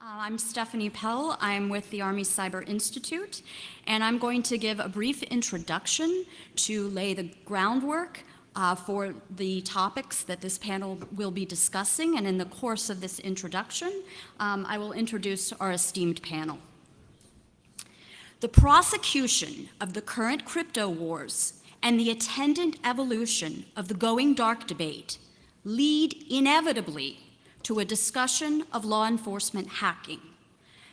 I'm Stephanie Pell. I'm with the Army Cyber Institute, and I'm going to give a brief introduction to lay the groundwork for the topics that this panel will be discussing. And in the course of this introduction, I will introduce our esteemed panel. The prosecution of the current crypto wars and the attendant evolution of the going dark debate lead inevitably to a discussion of law enforcement hacking.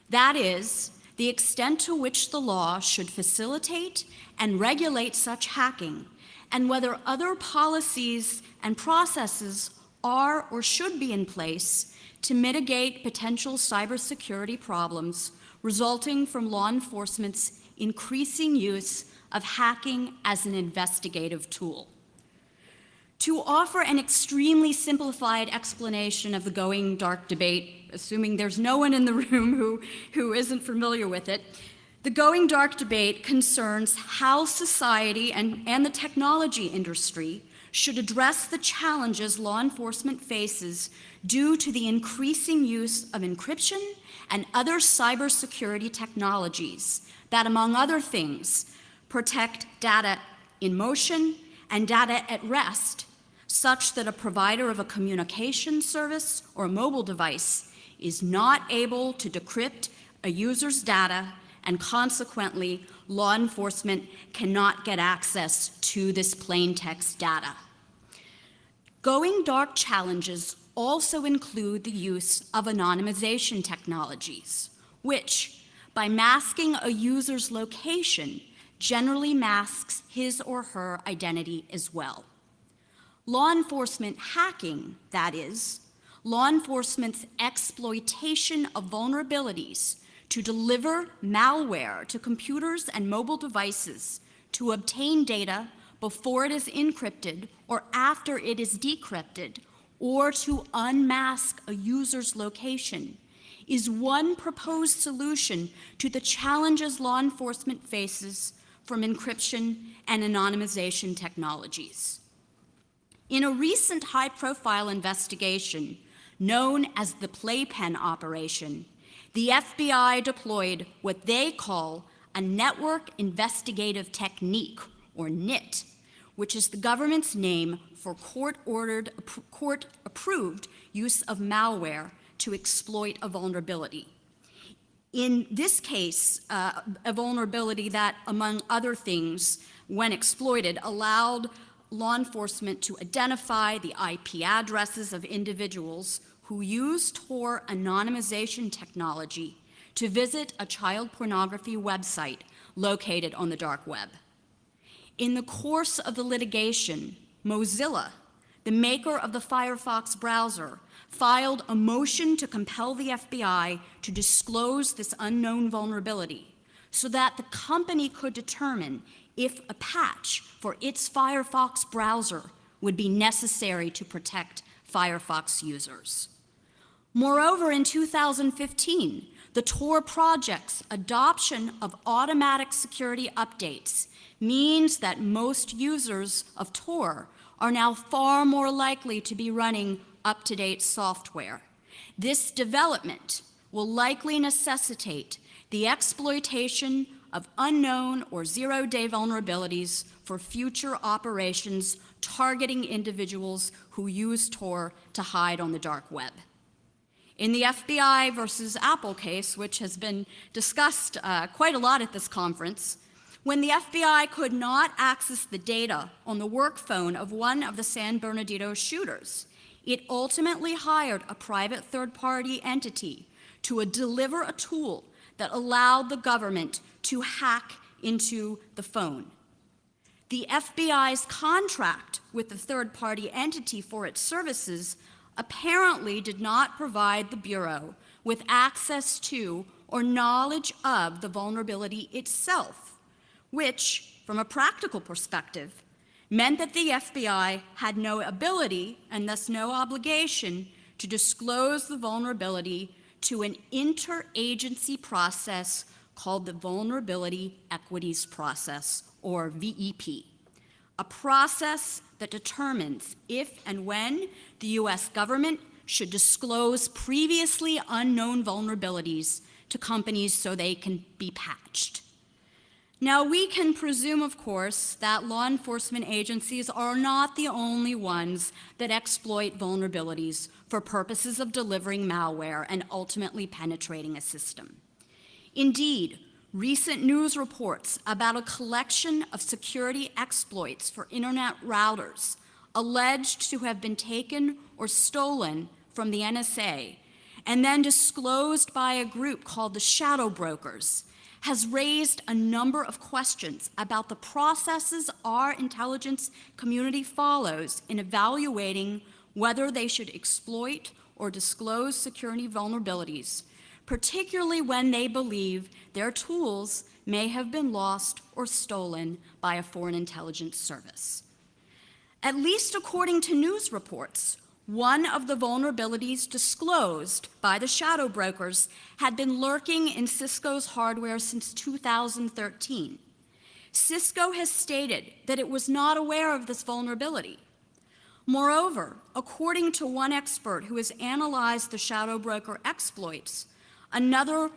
That is, the extent to which the law should facilitate and regulate such hacking, and whether other policies and processes are or should be in place to mitigate potential cybersecurity problems resulting from law enforcement's increasing use of hacking as an investigative tool. To offer an extremely simplified explanation of the going dark debate, assuming there's no one in the room who isn't familiar with it, the going dark debate concerns how society and the technology industry should address the challenges law enforcement faces due to the increasing use of encryption and other cybersecurity technologies that, among other things, protect data in motion and data at rest, such that a provider of a communication service or a mobile device is not able to decrypt a user's data, and consequently, law enforcement cannot get access to this plain text data. Going dark challenges also include the use of anonymization technologies, which, by masking a user's location, generally masks his or her identity as well. Law enforcement hacking, that is, law enforcement's exploitation of vulnerabilities to deliver malware to computers and mobile devices to obtain data before it is encrypted or after it is decrypted, or to unmask a user's location, is one proposed solution to the challenges law enforcement faces from encryption and anonymization technologies. In a recent high-profile investigation known as the Playpen operation, the FBI deployed what they call a Network Investigative Technique, or NIT, which is the government's name for court-approved use of malware to exploit a vulnerability. In this case, a vulnerability that, among other things, when exploited, allowed law enforcement to identify the IP addresses of individuals who use Tor anonymization technology to visit a child pornography website located on the dark web. In the course of the litigation, Mozilla, the maker of the Firefox browser, filed a motion to compel the FBI to disclose this unknown vulnerability so that the company could determine if a patch for its Firefox browser would be necessary to protect Firefox users. Moreover, in 2015, the Tor project's adoption of automatic security updates means that most users of Tor are now far more likely to be running up-to-date software. This development will likely necessitate the exploitation of unknown or zero-day vulnerabilities for future operations targeting individuals who use Tor to hide on the dark web. In the FBI versus Apple case, which has been discussed quite a lot at this conference, when the FBI could not access the data on the work phone of one of the San Bernardino shooters, it ultimately hired a private third-party entity to deliver a tool that allowed the government to hack into the phone. The FBI's contract with the third-party entity for its services apparently did not provide the Bureau with access to or knowledge of the vulnerability itself, which, from a practical perspective, meant that the FBI had no ability and thus no obligation to disclose the vulnerability to an interagency process called the Vulnerability Equities Process, or VEP, a process that determines if and when the U.S. government should disclose previously unknown vulnerabilities to companies so they can be patched. Now, we can presume, of course, that law enforcement agencies are not the only ones that exploit vulnerabilities for purposes of delivering malware and ultimately penetrating a system. Indeed, recent news reports about a collection of security exploits for internet routers alleged to have been taken or stolen from the NSA and then disclosed by a group called the Shadow Brokers has raised a number of questions about the processes our intelligence community follows in evaluating whether they should exploit or disclose security vulnerabilities, particularly when they believe their tools may have been lost or stolen by a foreign intelligence service. At least according to news reports, one of the vulnerabilities disclosed by the shadow brokers had been lurking in Cisco's hardware since 2013. Cisco has stated that it was not aware of this vulnerability. Moreover, according to one expert who has analyzed the shadow broker exploits, another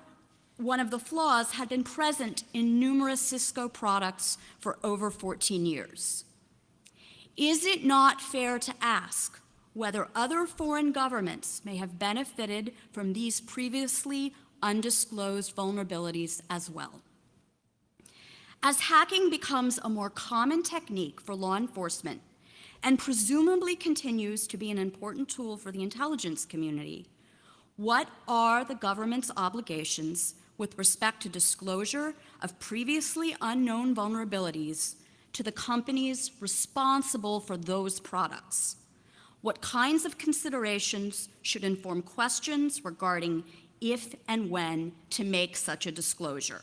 one of the flaws had been present in numerous Cisco products for over 14 years. Is it not fair to ask whether other foreign governments may have benefited from these previously undisclosed vulnerabilities as well? As hacking becomes a more common technique for law enforcement and presumably continues to be an important tool for the intelligence community, what are the government's obligations with respect to disclosure of previously unknown vulnerabilities to the companies responsible for those products? What kinds of considerations should inform questions regarding if and when to make such a disclosure?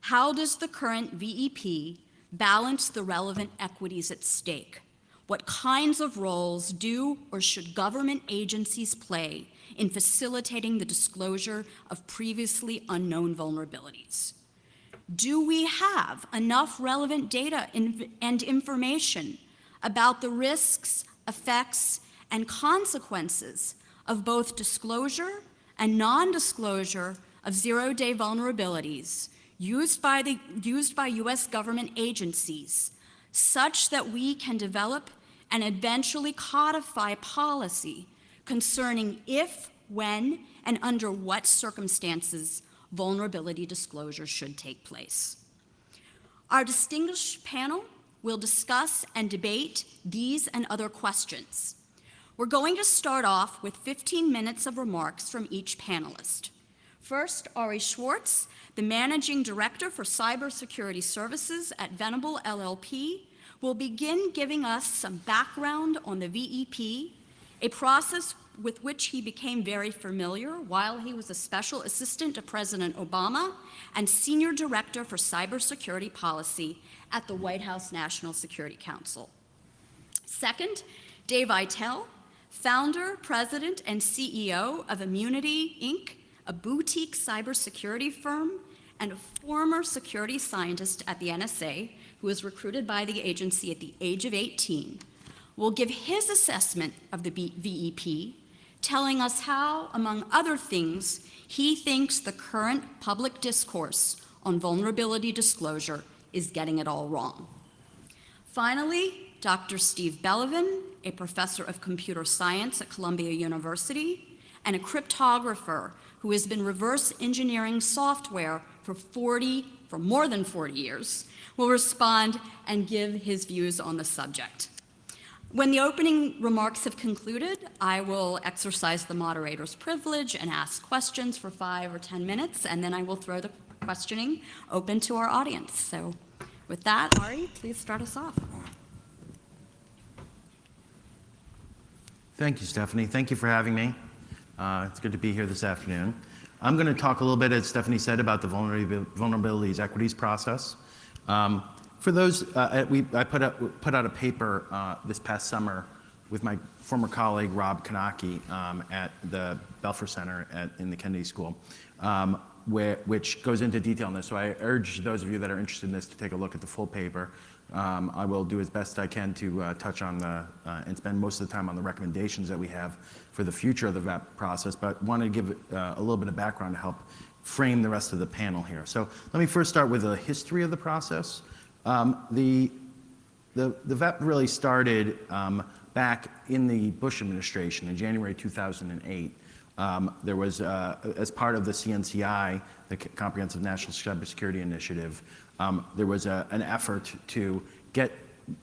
How does the current VEP balance the relevant equities at stake? What kinds of roles do or should government agencies play in facilitating the disclosure of previously unknown vulnerabilities? Do we have enough relevant data and information about the risks, effects, and consequences of both disclosure and non-disclosure of zero-day vulnerabilities used by U.S. government agencies, such that we can develop and eventually codify policy concerning if, when, and under what circumstances vulnerability disclosure should take place? Our distinguished panel will discuss and debate these and other questions. We're going to start off with 15 minutes of remarks from each panelist. First, Ari Schwartz, the Managing Director for Cybersecurity Services at Venable LLP, will begin giving us some background on the VEP, a process with which he became very familiar while he was a special assistant to President Obama and Senior Director for Cybersecurity Policy at the White House National Security Council. Second, Dave Eitel, founder, president, and CEO of Immunity, Inc., a boutique cybersecurity firm and a former security scientist at the NSA who was recruited by the agency at the age of 18, will give his assessment of the VEP, telling us how, among other things, he thinks the current public discourse on vulnerability disclosure is getting it all wrong. Finally, Dr. Steve Bellevin, a professor of computer science at Columbia University and a cryptographer who has been reverse engineering software for more than 40 years, will respond and give his views on the subject. When the opening remarks have concluded, I will exercise the moderator's privilege and ask questions for 5 or 10 minutes, and then I will throw the questioning open to our audience. So with that, Ari, please start us off. Thank you, Stephanie. Thank you for having me. It's good to be here this afternoon. I'm going to talk a little bit, as Stephanie said, about the vulnerabilities equities process. For those, I put out a paper this past summer with my former colleague, Rob Kanaki, at the Belfer Center in the Kennedy School, which goes into detail on this. So I urge those of you that are interested in this to take a look at the full paper. I will do as best I can to touch on and spend most of the time on the recommendations that we have for the future of the VAP process, but want to give a little bit of background to help frame the rest of the panel here. So let me first start with a history of the process. The VAP really started back in the Bush administration in January 2008. There was, as part of the CNCI, the Comprehensive National Cybersecurity Initiative, there was an effort to get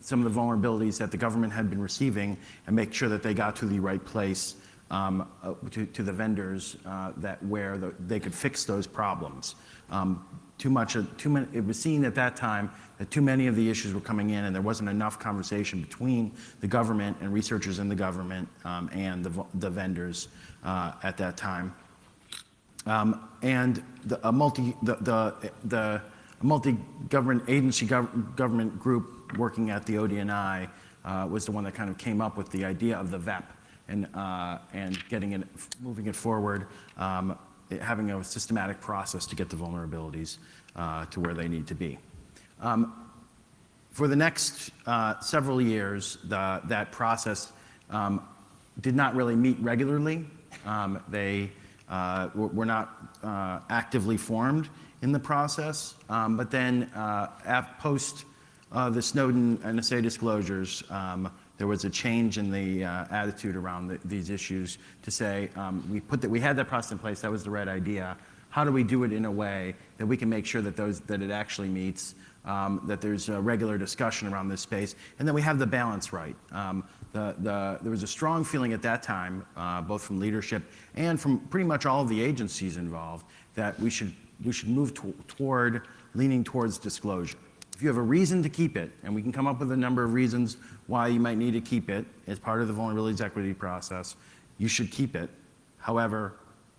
some of the vulnerabilities that the government had been receiving and make sure that they got to the right place to the vendors where they could fix those problems. It was seen at that time that too many of the issues were coming in and there wasn't enough conversation between the government and researchers in the government and the vendors at that time. And a multi-government agency government group working at the ODNI was the one that kind of came up with the idea of the VAP and moving it forward, having a systematic process to get the vulnerabilities to where they need to be. For the next several years, that process did not really meet regularly. They were not actively formed in the process, but then post the Snowden NSA disclosures, there was a change in the attitude around these issues to say, we had that process in place, that was the right idea. How do we do it in a way that we can make sure that it actually meets, that there's a regular discussion around this space, and that we have the balance right. There was a strong feeling at that time, both from leadership and from pretty much all of the agencies involved, that we should move toward leaning towards disclosure. If you have a reason to keep it, and we can come up with a number of reasons why you might need to keep it as part of the vulnerabilities equity process, you should keep it. However,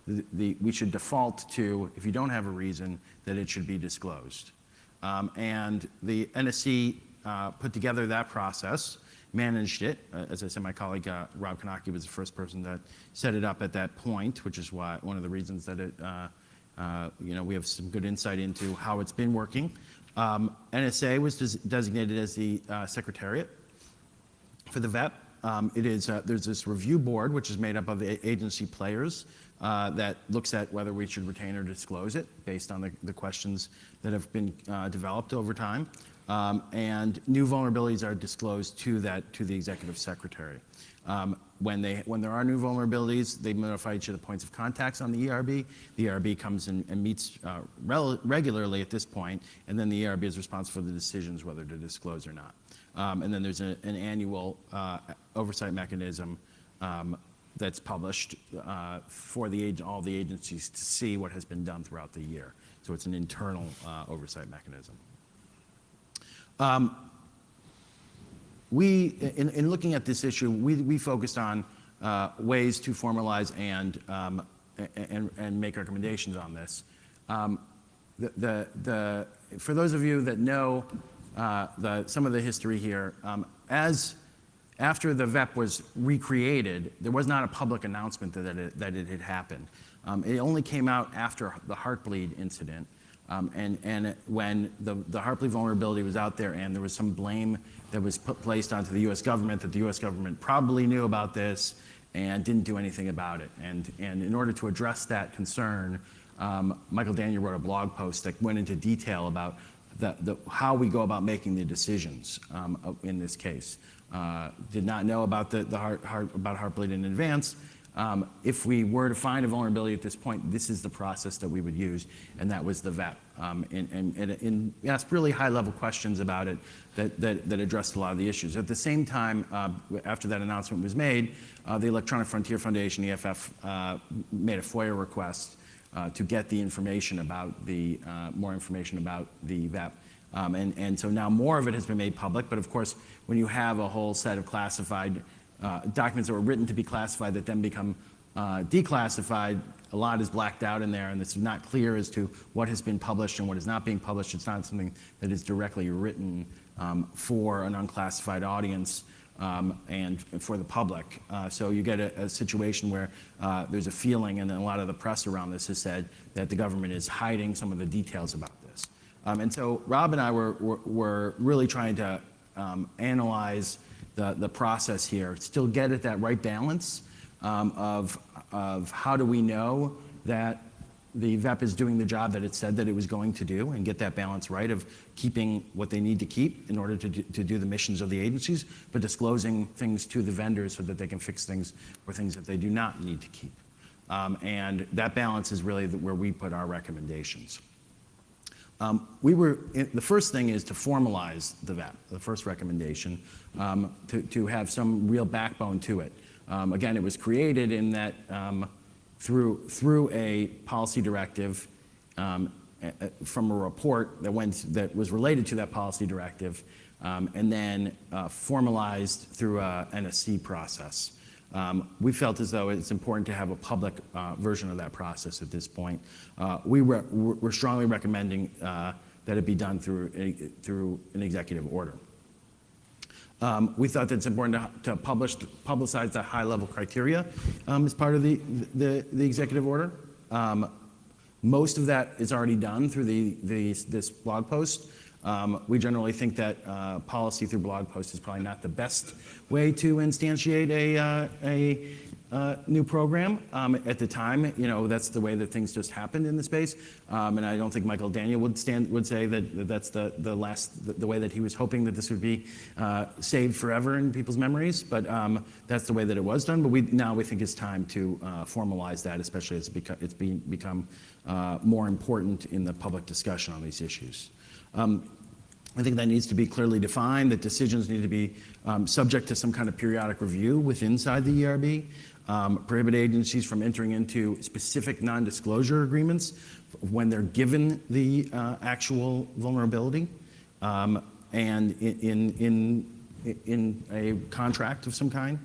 we should default to, if you don't have a reason, that it should be disclosed. And the NSC put together that process, managed it. As I said, my colleague Rob Konaki was the first person that set it up at that point, which is one of the reasons that we have some good insight into how it's been working. NSA was designated as the secretariat for the VEP. There's this review board, which is made up of the agency players that looks at whether we should retain or disclose it based on the questions that have been developed over time. And new vulnerabilities are disclosed to the executive secretary. When there are new vulnerabilities, they notify each of the points of contacts on the ERB. The ERB comes and meets regularly at this point, and then the ERB is responsible for the decisions whether to disclose or not. And then there's an annual oversight mechanism that's published for all the agencies to see what has been done throughout the year. So it's an internal oversight mechanism. In looking at this issue, we focused on ways to formalize and make recommendations on this. For those of you that know some of the history here, after the VEP was recreated, there was not a public announcement that it had happened. It only came out after the Heartbleed incident. And when the Heartbleed vulnerability was out there and there was some blame that was placed onto the US government, that the US government probably knew about this and didn't do anything about it. And in order to address that concern, Michael Daniel wrote a blog post that went into detail about how we go about making the decisions in this case. Did not know about about Heartbleed in advance. If we were to find a vulnerability at this point, this is the process that we would use, and that was the VEP. And asked really high-level questions about it that addressed a lot of the issues. At the same time, after that announcement was made, the Electronic Frontier Foundation, EFF, made a FOIA request to get the information about more information about the VEP. And so now more of it has been made public, but of course, when you have a whole set of classified documents that were written to be classified that then become declassified, a lot is blacked out in there, and it's not clear as to what has been published and what is not being published. It's not something that is directly written for an unclassified audience and for the public. So you get a situation where there's a feeling, and a lot of the press around this has said that the government is hiding some of the details about this. And so Rob and I were really trying to analyze the process here, still get at that right balance of how do we know that the VEP is doing the job that it said that it was going to do, and get that balance right of keeping what they need to keep in order to do the missions of the agencies, but disclosing things to the vendors so that they can fix things or things that they do not need to keep. And that balance is really where we put our recommendations. The first thing is to formalize the VEP, the first recommendation, to have some real backbone to it. Again, it was created in that through a policy directive from a report that was related to that policy directive, and then formalized through a NSC process. We felt as though it's important to have a public version of that process at this point. We're strongly recommending that it be done through an executive order. We thought that it's important to publicize the high-level criteria as part of the executive order. Most of that is already done through this blog post. We generally think that policy through blog post is probably not the best way to instantiate a new program. At the time, that's the way that things just happened in the space. And I don't think Michael Daniel would say that that's the way that he was hoping that this would be saved forever in people's memories. But that's the way that it was done. But now we think it's time to formalize that, especially as it's become more important in the public discussion on these issues. I think that needs to be clearly defined, that decisions need to be subject to some kind of periodic review inside the ERB, prohibit agencies from entering into specific non-disclosure agreements when they're given the actual vulnerability, and in a contract of some kind.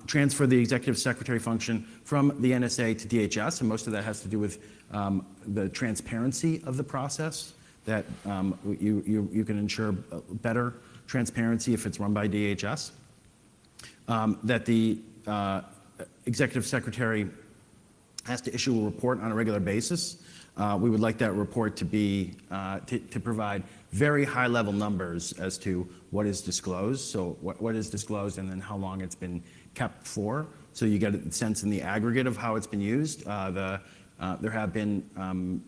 Transfer the executive secretary function from the NSA to DHS, and most of that has to do with the transparency of the process, that you can ensure better transparency if it's run by DHS. That the executive secretary has to issue a report on a regular basis. We would like that report to be to provide very high-level numbers as to what is disclosed. So what is disclosed, and then how long it's been kept for. So you get a sense in the aggregate of how it's been used. There have been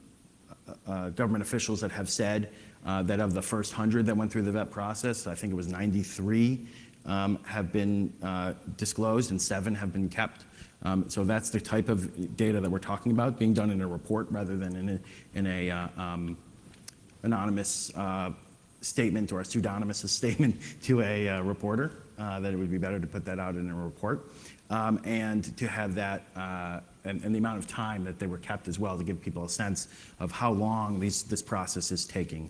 government officials that have said that of the first 100 that went through the VEP process, I think it was 93 have been disclosed and 7 have been kept. So that's the type of data that we're talking about, being done in a report rather than in a anonymous statement or a pseudonymous statement to a reporter, that it would be better to put that out in a report. And to have that, and the amount of time that they were kept as well, to give people a sense of how long this process is taking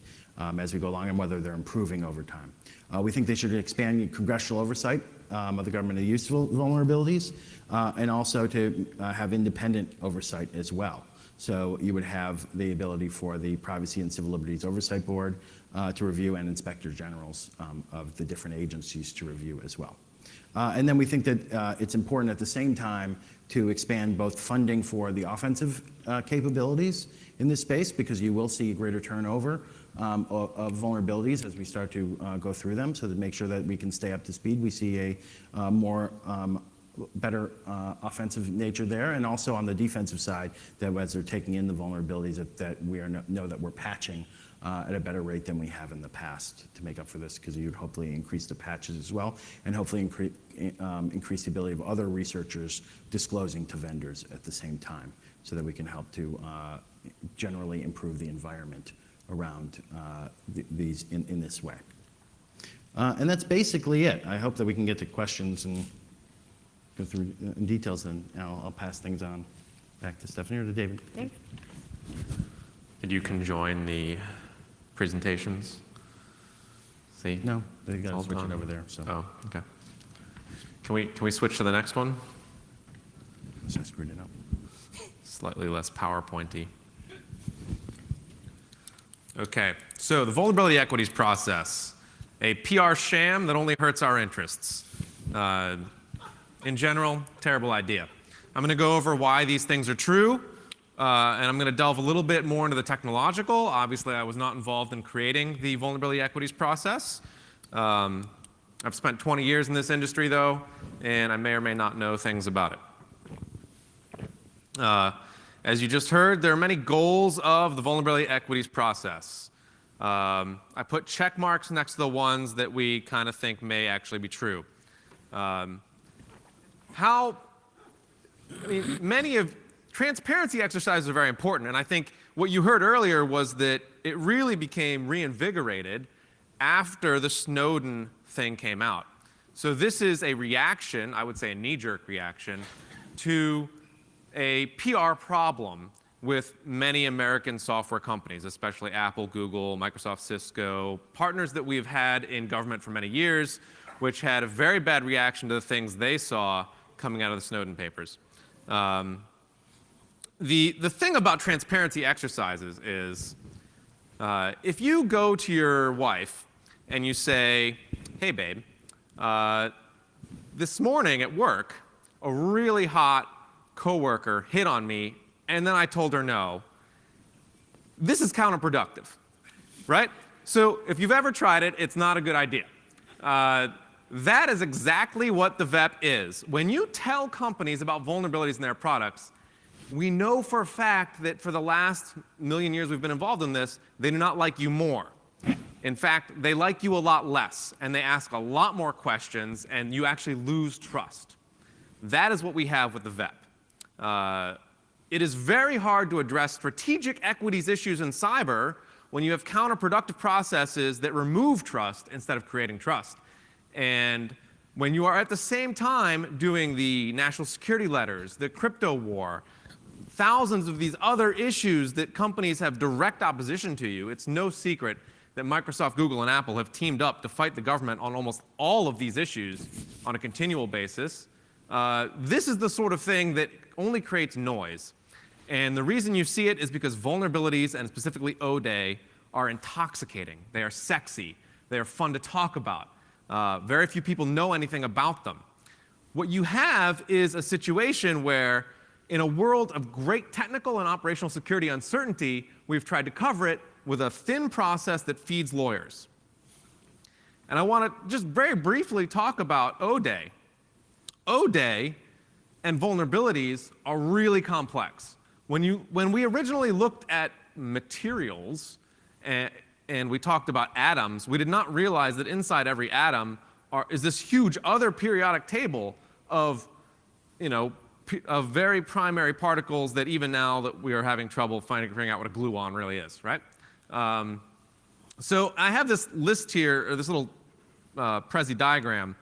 as we go along, and whether they're improving over time. We think they should expand congressional oversight of the government of use vulnerabilities, and also to have independent oversight as well. So you would have the ability for the Privacy and Civil Liberties Oversight Board to review, and inspectors generals of the different agencies to review as well. And then we think that it's important at the same time to expand both funding for the offensive capabilities in this space, because you will see greater turnover of vulnerabilities as we start to go through them, so to make sure that we can stay up to speed. We see a more better offensive nature there, and also on the defensive side, that as they're taking in the vulnerabilities, that we know that we're patching at a better rate than we have in the past to make up for this, because you'd hopefully increase the patches as well, and hopefully increase the ability of other researchers disclosing to vendors at the same time, so that we can help to generally improve the environment around these in this way. And that's basically it. I hope that we can get to questions and go through in details, and I'll pass things on back to Stephanie or to David. Dave? And you can join the presentations. See? No, they got All to switch done. it over there. So Oh, okay. Can we switch to the next one? I screwed it up. Slightly less PowerPointy. Okay, so the vulnerability equities process, a PR sham that only hurts our interests. In general, terrible idea. I'm going to go over why these things are true, and I'm going to delve a little bit more into the technological. Obviously, I was not involved in creating the vulnerability equities process. I've spent 20 years in this industry, though, and I may or may not know things about it. As you just heard, there are many goals of the vulnerability equities process. I put check marks next to the ones that we kind of think may actually be true. Transparency exercises are very important, and I think what you heard earlier was that it really became reinvigorated after the Snowden thing came out. So this is a reaction, I would say a knee-jerk reaction, to a PR problem with many American software companies, especially Apple, Google, Microsoft, Cisco, partners that we've had in government for many years, which had a very bad reaction to the things they saw coming out of the Snowden papers. The thing about transparency exercises is if you go to your wife and you say, hey, babe, this morning at work, a really hot coworker hit on me, and then I told her no. This is counterproductive, right? So if you've ever tried it, it's not a good idea. That is exactly what the VEP is. When you tell companies about vulnerabilities in their products, we know for a fact that for the last million years we've been involved in this, they do not like you more. In fact, they like you a lot less, and they ask a lot more questions, and you actually lose trust. That is what we have with the VEP. It is very hard to address strategic equities issues in cyber when you have counterproductive processes that remove trust instead of creating trust. And when you are at the same time doing the national security letters, the crypto war, thousands of these other issues that companies have direct opposition to you, it's no secret that Microsoft, Google, and Apple have teamed up to fight the government on almost all of these issues on a continual basis. This is the sort of thing that only creates noise. And the reason you see it is because vulnerabilities, and specifically O-Day, are intoxicating. They are sexy. They are fun to talk about. Very few people know anything about them. What you have is a situation where, in a world of great technical and operational security uncertainty, we've tried to cover it with a thin process that feeds lawyers. And I want to just very briefly talk about O-Day. O-Day and vulnerabilities are really complex. When we originally looked at materials and we talked about atoms, we did not realize that inside every atom is this huge other periodic table of, of very primary particles that even now that we are having trouble figuring out what a gluon really is, right? So I have this list here, or this little Prezi diagram.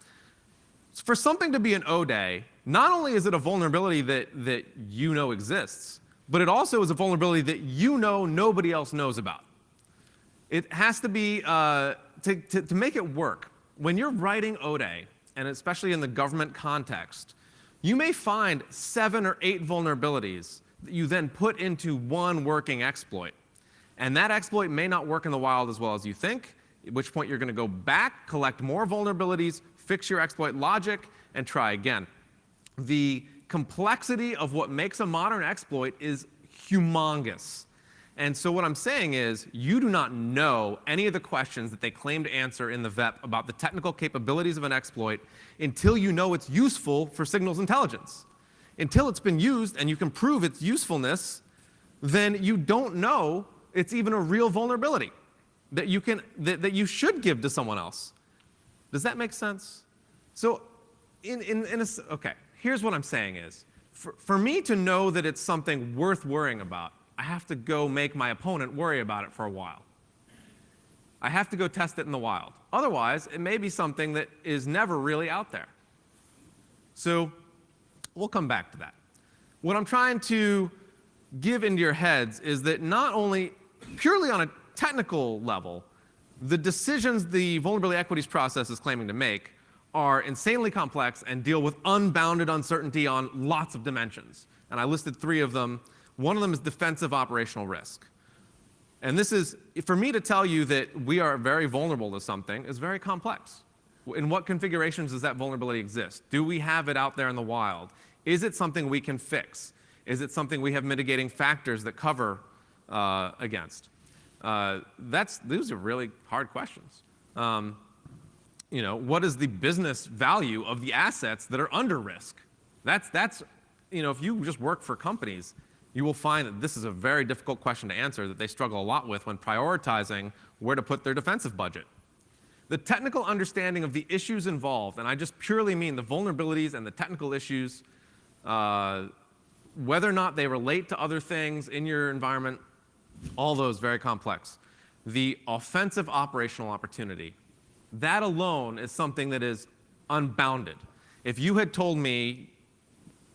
For something to be an O-Day, not only is it a vulnerability that you know exists, but it also is a vulnerability that you know nobody else knows about. It has to be, to make it work, when you're writing O-Day, and especially in the government context, you may find 7 or 8 vulnerabilities that you then put into one working exploit. And that exploit may not work in the wild as well as you think, at which point you're going to go back, collect more vulnerabilities, fix your exploit logic, and try again. The complexity of what makes a modern exploit is humongous. And so what I'm saying is, you do not know any of the questions that they claim to answer in the VEP about the technical capabilities of an exploit until you know it's useful for signals intelligence. Until it's been used and you can prove its usefulness, then you don't know it's even a real vulnerability that you should give to someone else. Does that make sense? So, okay, here's what I'm saying is, for me to know that it's something worth worrying about, I have to go make my opponent worry about it for a while. I have to go test it in the wild. Otherwise, it may be something that is never really out there. So we'll come back to that. What I'm trying to give into your heads is that not only purely on a technical level, the decisions the vulnerability equities process is claiming to make are insanely complex and deal with unbounded uncertainty on lots of dimensions. And I listed 3 of them. One of them is defensive operational risk. And this is, for me to tell you that we are very vulnerable to something is very complex. In what configurations does that vulnerability exist? Do we have it out there in the wild? Is it something we can fix? Is it something we have mitigating factors that cover against? These are really hard questions. What is the business value of the assets that are under risk? If you just work for companies, you will find that this is a very difficult question to answer that they struggle a lot with when prioritizing where to put their defensive budget. The technical understanding of the issues involved, and I just purely mean the vulnerabilities and the technical issues, whether or not they relate to other things in your environment, all those very complex. The offensive operational opportunity, that alone is something that is unbounded. If you had told me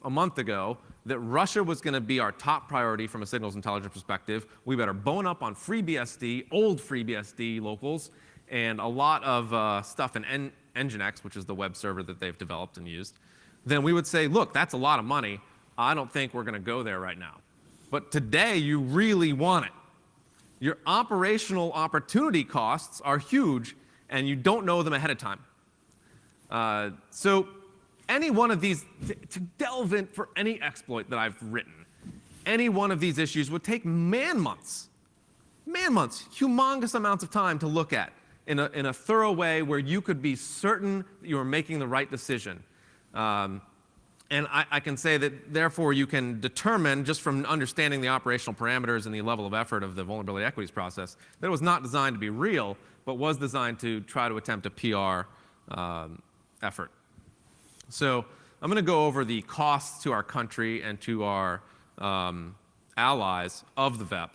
a month ago that Russia was going to be our top priority from a signals intelligence perspective, we better bone up on FreeBSD, old FreeBSD locals, and a lot of stuff in Nginx, which is the web server that they've developed and used, then we would say, look, that's a lot of money. I don't think we're going to go there right now. But today, you really want it. Your operational opportunity costs are huge, and you don't know them ahead of time. So any one of these, to delve in for any exploit that I've written, any one of these issues would take man-months, humongous amounts of time to look at in a thorough way where you could be certain that you are making the right decision. And I can say that, therefore, you can determine, just from understanding the operational parameters and the level of effort of the vulnerability equities process, that it was not designed to be real, but was designed to try to attempt a PR effort. So I'm going to go over the costs to our country and to our allies of the VEP,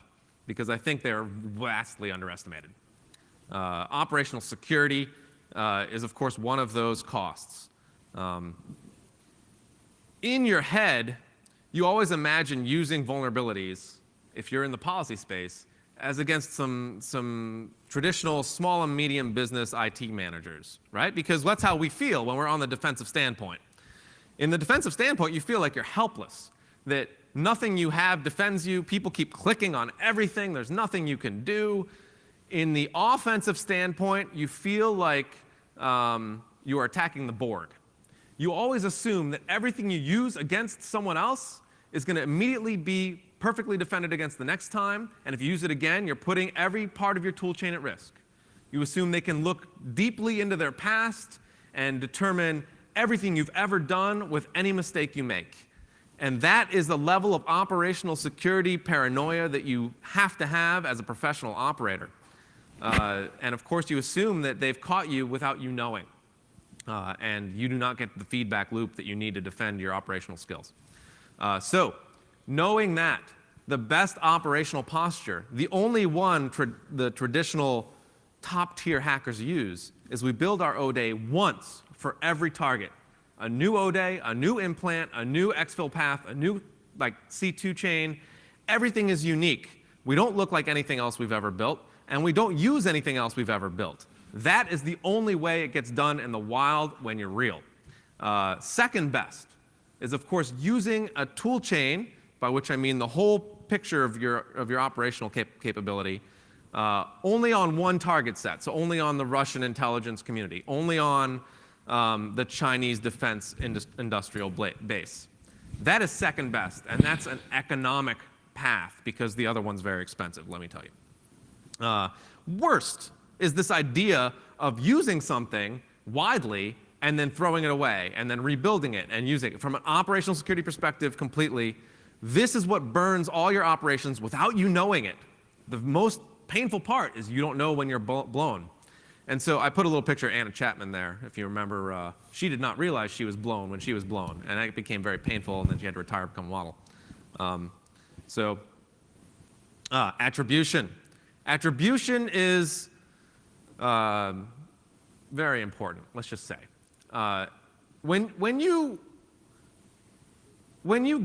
because I think they're vastly underestimated. Operational security is, of course, one of those costs. In your head, you always imagine using vulnerabilities, if you're in the policy space, as against some traditional small and medium business IT managers, right? Because that's how we feel when we're on the defensive standpoint. In the defensive standpoint, you feel like you're helpless, that nothing you have defends you, people keep clicking on everything, there's nothing you can do. In the offensive standpoint, you feel like you are attacking the board. You always assume that everything you use against someone else is going to immediately be perfectly defended against the next time, and if you use it again, you're putting every part of your tool chain at risk. You assume they can look deeply into their past and determine everything you've ever done with any mistake you make. And that is the level of operational security paranoia that you have to have as a professional operator. And of course, you assume that they've caught you without you knowing. And you do not get the feedback loop that you need to defend your operational skills. So, knowing that, the best operational posture, the only one the traditional top-tier hackers use, is we build our O-Day once for every target. A new O-Day, a new implant, a new exfil path, a new C2 chain. Everything is unique. We don't look like anything else we've ever built, and we don't use anything else we've ever built. That is the only way it gets done in the wild when you're real. Second best is, of course, using a tool chain, by which I mean the whole picture of your operational capability, only on one target set, so only on the Russian intelligence community, only on the Chinese defense industrial base. That is second best, and that's an economic path, because the other one's very expensive, let me tell you. Worst is this idea of using something widely and then throwing it away and then rebuilding it and using it. From an operational security perspective completely, this is what burns all your operations without you knowing it. The most painful part is you don't know when you're blown. And so I put a little picture of Anna Chapman there, if you remember. She did not realize she was blown when she was blown, and it became very painful, and then she had to retire and become a model. Attribution. Attribution is very important, let's just say. When you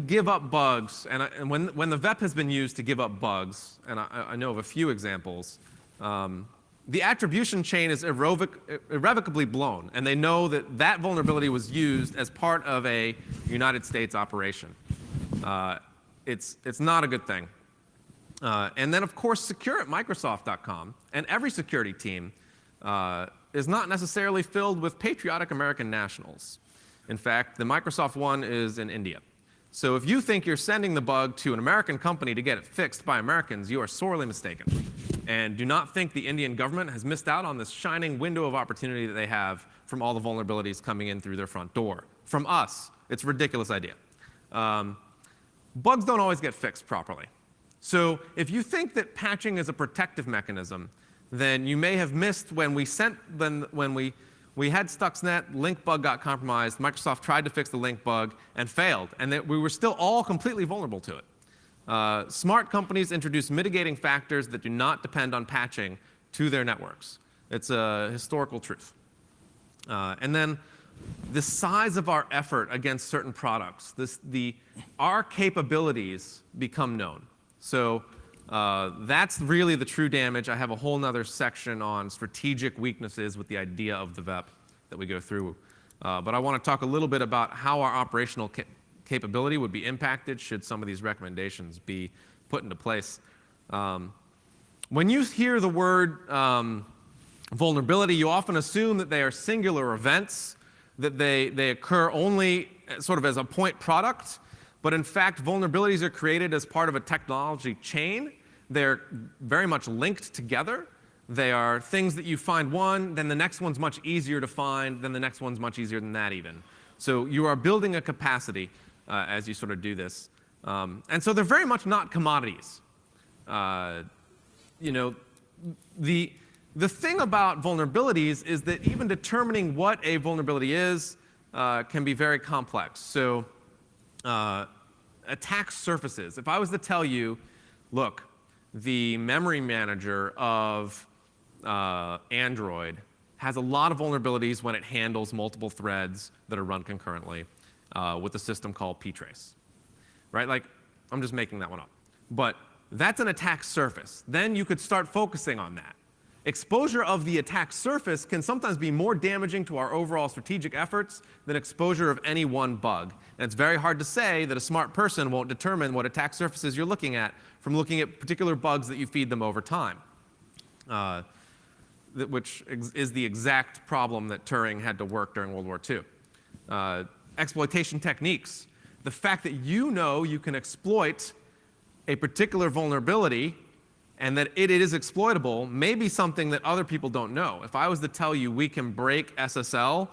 give up bugs, and when the VEP has been used to give up bugs, and I know of a few examples, the attribution chain is irrevocably blown, and they know that that vulnerability was used as part of a United States operation. It's not a good thing. And then, of course, secure at Microsoft.com, and every security team is not necessarily filled with patriotic American nationals. In fact, the Microsoft one is in India. So if you think you're sending the bug to an American company to get it fixed by Americans, you are sorely mistaken. And do not think the Indian government has missed out on this shining window of opportunity that they have from all the vulnerabilities coming in through their front door. From us, it's a ridiculous idea. Bugs don't always get fixed properly. So if you think that patching is a protective mechanism, then you may have missed when we had Stuxnet, link bug got compromised, Microsoft tried to fix the link bug and failed, and that we were still all completely vulnerable to it. Smart companies introduce mitigating factors that do not depend on patching to their networks. It's a historical truth. And then the size of our effort against certain products, our capabilities become known. So that's really the true damage. I have a whole nother section on strategic weaknesses with the idea of the VEP that we go through. But I want to talk a little bit about how our operational capability would be impacted should some of these recommendations be put into place. When you hear the word vulnerability, you often assume that they are singular events, that they occur only sort of as a point product. But in fact, vulnerabilities are created as part of a technology chain. They're very much linked together. They are things that you find one, then the next one's much easier to find, then the next one's much easier than that even. So you are building a capacity as you sort of do this. And so they're very much not commodities. You know, the thing about vulnerabilities is that even determining what a vulnerability is can be very complex. So attack surfaces. If I was to tell you, look, the memory manager of Android has a lot of vulnerabilities when it handles multiple threads that are run concurrently with a system called ptrace, right? Like, I'm just making that one up. But that's an attack surface. Then you could start focusing on that. Exposure of the attack surface can sometimes be more damaging to our overall strategic efforts than exposure of any one bug. And it's very hard to say that a smart person won't determine what attack surfaces you're looking at from looking at particular bugs that you feed them over time, which is the exact problem that Turing had to work during World War II. Exploitation techniques. The fact that you know you can exploit a particular vulnerability and that it is exploitable may be something that other people don't know. If I was to tell you we can break SSL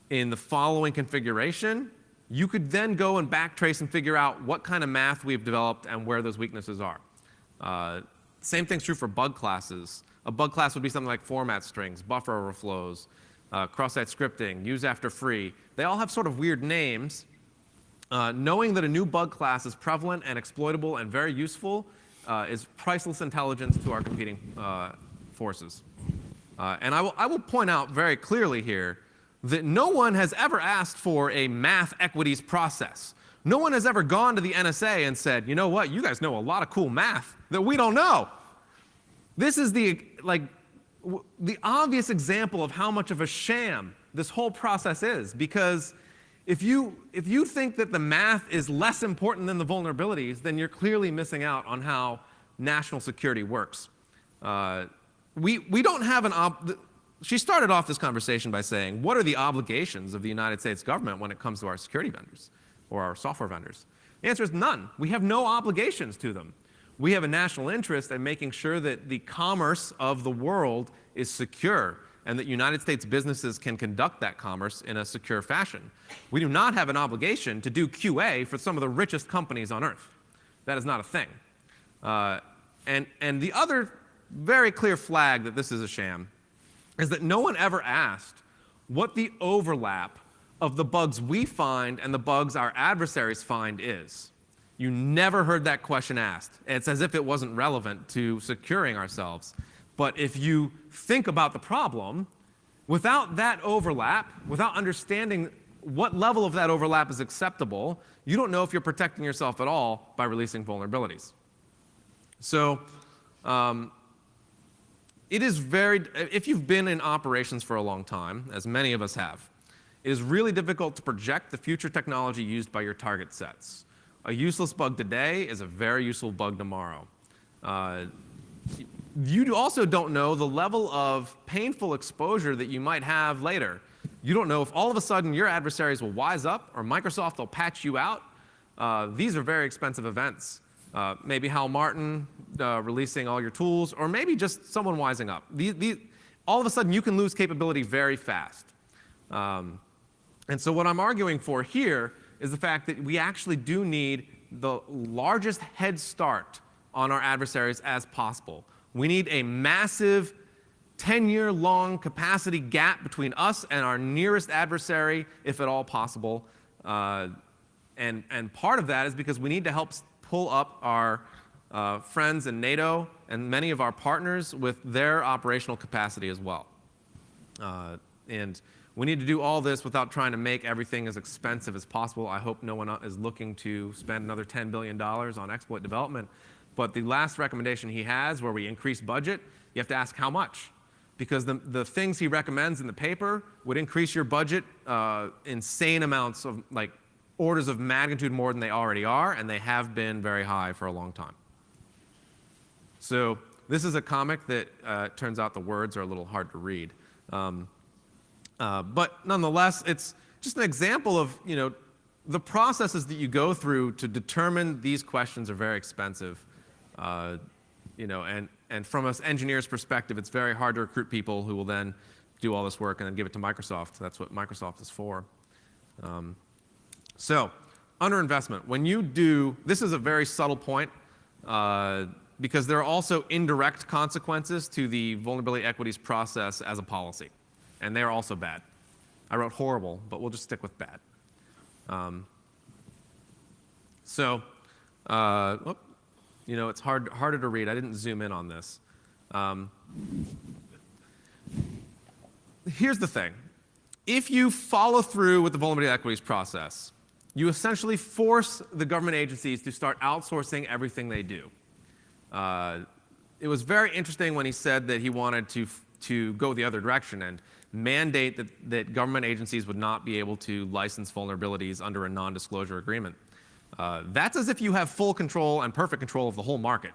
in the following configuration, you could then go and backtrace and figure out what kind of math we've developed and where those weaknesses are. Same thing's true for bug classes. A bug class would be something like format strings, buffer overflows, cross-site scripting, use after free. They all have sort of weird names. Knowing that a new bug class is prevalent and exploitable and very useful is priceless intelligence to our competing forces. And I will point out very clearly here that no one has ever asked for a math equities process. No one has ever gone to the NSA and said, you know what, you guys know a lot of cool math that we don't know. This is the obvious example of how much of a sham this whole process is, because if you think that the math is less important than the vulnerabilities, then you're clearly missing out on how national security works. We don't have she started off this conversation by saying, what are the obligations of the United States government when it comes to our security vendors or our software vendors? The answer is none. We have no obligations to them. We have a national interest in making sure that the commerce of the world is secure and that United States businesses can conduct that commerce in a secure fashion. We do not have an obligation to do QA for some of the richest companies on earth. That is not a thing. And the other very clear flag that this is a sham is that no one ever asked what the overlap of the bugs we find and the bugs our adversaries find is. You never heard that question asked. It's as if it wasn't relevant to securing ourselves. But if you think about the problem, without that overlap, without understanding what level of that overlap is acceptable, you don't know if you're protecting yourself at all by releasing vulnerabilities. So it is if you've been in operations for a long time, as many of us have, it is really difficult to project the future technology used by your target sets. A useless bug today is a very useful bug tomorrow. You also don't know the level of painful exposure that you might have later. You don't know if all of a sudden your adversaries will wise up or Microsoft will patch you out these are very expensive events. Maybe Hal Martin releasing all your tools, or maybe just someone wising up. All of a sudden, you can lose capability very fast. And so what I'm arguing for here is the fact that we actually do need the largest head start on our adversaries as possible. We need a massive 10-year-long capacity gap between us and our nearest adversary, if at all possible. And part of that is because we need to help pull up our friends in NATO and many of our partners with their operational capacity as well. And we need to do all this without trying to make everything as expensive as possible. I hope no one is looking to spend another $10 billion on exploit development. But the last recommendation he has, where we increase budget, you have to ask how much. Because the things he recommends in the paper would increase your budget insane amounts of, like, orders of magnitude more than they already are, and they have been very high for a long time. So this is a comic that turns out the words are a little hard to read. But nonetheless, it's just an example of, the processes that you go through to determine these questions are very expensive. And from an engineer's perspective, it's very hard to recruit people who will then do all this work and then give it to Microsoft. That's what Microsoft is for. So, underinvestment. When you do, this is a very subtle point, because there are also indirect consequences to the vulnerability equities process as a policy. And they are also bad. I wrote horrible, but we'll just stick with bad. It's harder to read. I didn't zoom in on this. Here's the thing. If you follow through with the vulnerability equities process, you essentially force the government agencies to start outsourcing everything they do. It was very interesting when he said that he wanted to go the other direction and mandate that government agencies would not be able to license vulnerabilities under a non-disclosure agreement. That's as if you have full control and perfect control of the whole market,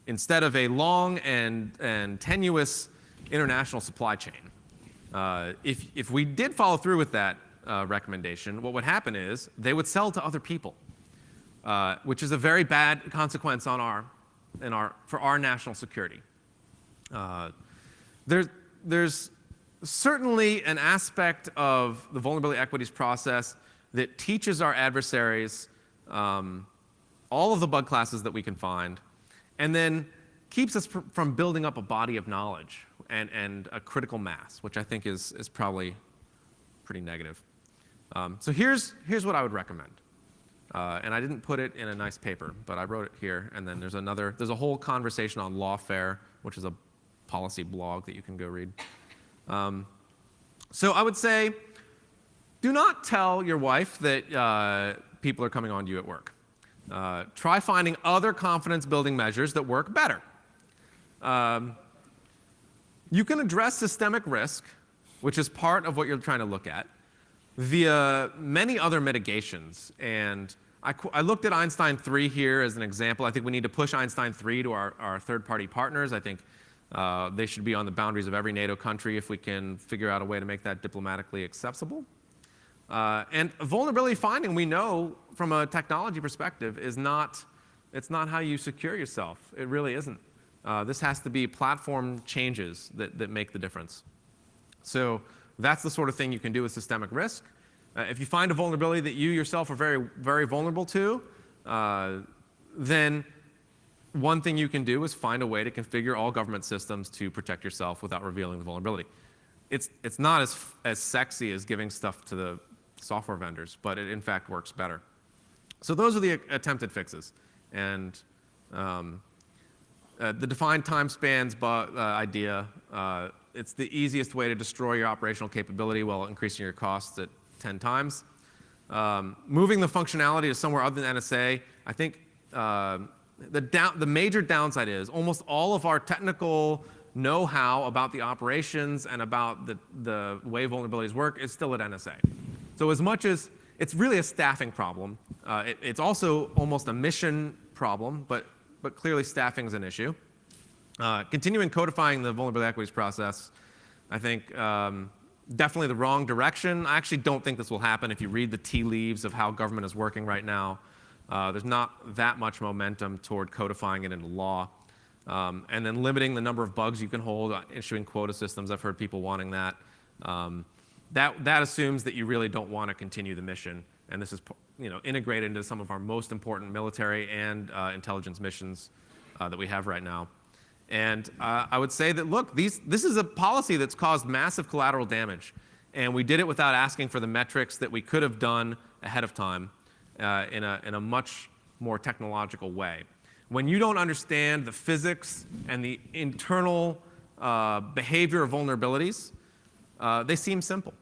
instead of a long and tenuous international supply chain. If we did follow through with that recommendation, what would happen is they would sell to other people, which is a very bad consequence for our national security. There's certainly an aspect of the vulnerability equities process that teaches our adversaries all of the bug classes that we can find, and then keeps us from building up a body of knowledge and a critical mass, which I think is probably pretty negative. So here's what I would recommend. And I didn't put it in a nice paper, but I wrote it here. And then there's a whole conversation on Lawfare, which is a policy blog that you can go read. So I would say, do not tell your wife that people are coming on to you at work. Try finding other confidence-building measures that work better. You can address systemic risk, which is part of what you're trying to look at, via many other mitigations. And I looked at Einstein 3 here as an example. I think we need to push Einstein 3 to our third-party partners. I think they should be on the boundaries of every NATO country if we can figure out a way to make that diplomatically acceptable. And vulnerability finding, we know from a technology perspective, it's not how you secure yourself. It really isn't. This has to be platform changes that make the difference. So that's the sort of thing you can do with systemic risk. If you find a vulnerability that you yourself are very, very vulnerable to, then one thing you can do is find a way to configure all government systems to protect yourself without revealing the vulnerability. It's not as sexy as giving stuff to the software vendors, but it in fact works better. So those are the attempted fixes. And the defined time spans idea, it's the easiest way to destroy your operational capability while increasing your costs at 10 times. Moving the functionality to somewhere other than NSA, I think the major downside is almost all of our technical know-how about the operations and about the way vulnerabilities work is still at NSA. So as much as it's really a staffing problem, it's also almost a mission problem, but clearly staffing is an issue. Continuing codifying the vulnerability equities process, I think definitely the wrong direction. I actually don't think this will happen if you read the tea leaves of how government is working right now. There's not that much momentum toward codifying it into law. And then limiting the number of bugs you can hold, issuing quota systems. I've heard people wanting that. That assumes that you really don't want to continue the mission. And this is integrated into some of our most important military and intelligence missions that we have right now. And I would say that, look, this is a policy that's caused massive collateral damage. And we did it without asking for the metrics that we could have done ahead of time in a much more technological way. When you don't understand the physics and the internal behavior of vulnerabilities, they seem simple.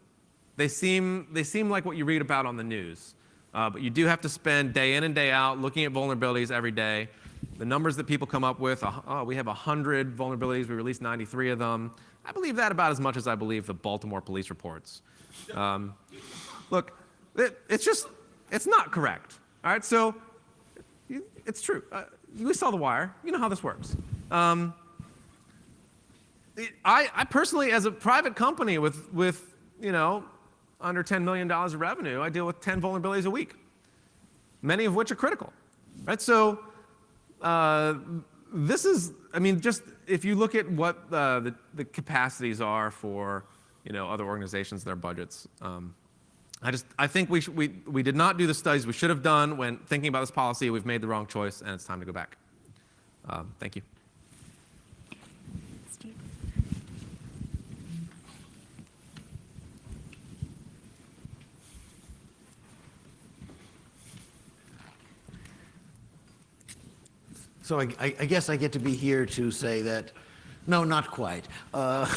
They seem like what you read about on the news. But you do have to spend day in and day out looking at vulnerabilities every day. The numbers that people come up with, we have 100 vulnerabilities, we released 93 of them. I believe that about as much as I believe the Baltimore police reports. Look, it's not correct. All right, so it's true. We saw The Wire. You know how this works. I personally, as a private company with under $10 million of revenue, I deal with 10 vulnerabilities a week, many of which are critical. Right? So this is, just if you look at what the capacities are for other organizations, their budgets. I think we did not do the studies we should have done when thinking about this policy. We've made the wrong choice, and it's time to go back. Thank you. Steve. So I guess I get to be here to say that, no, not quite. A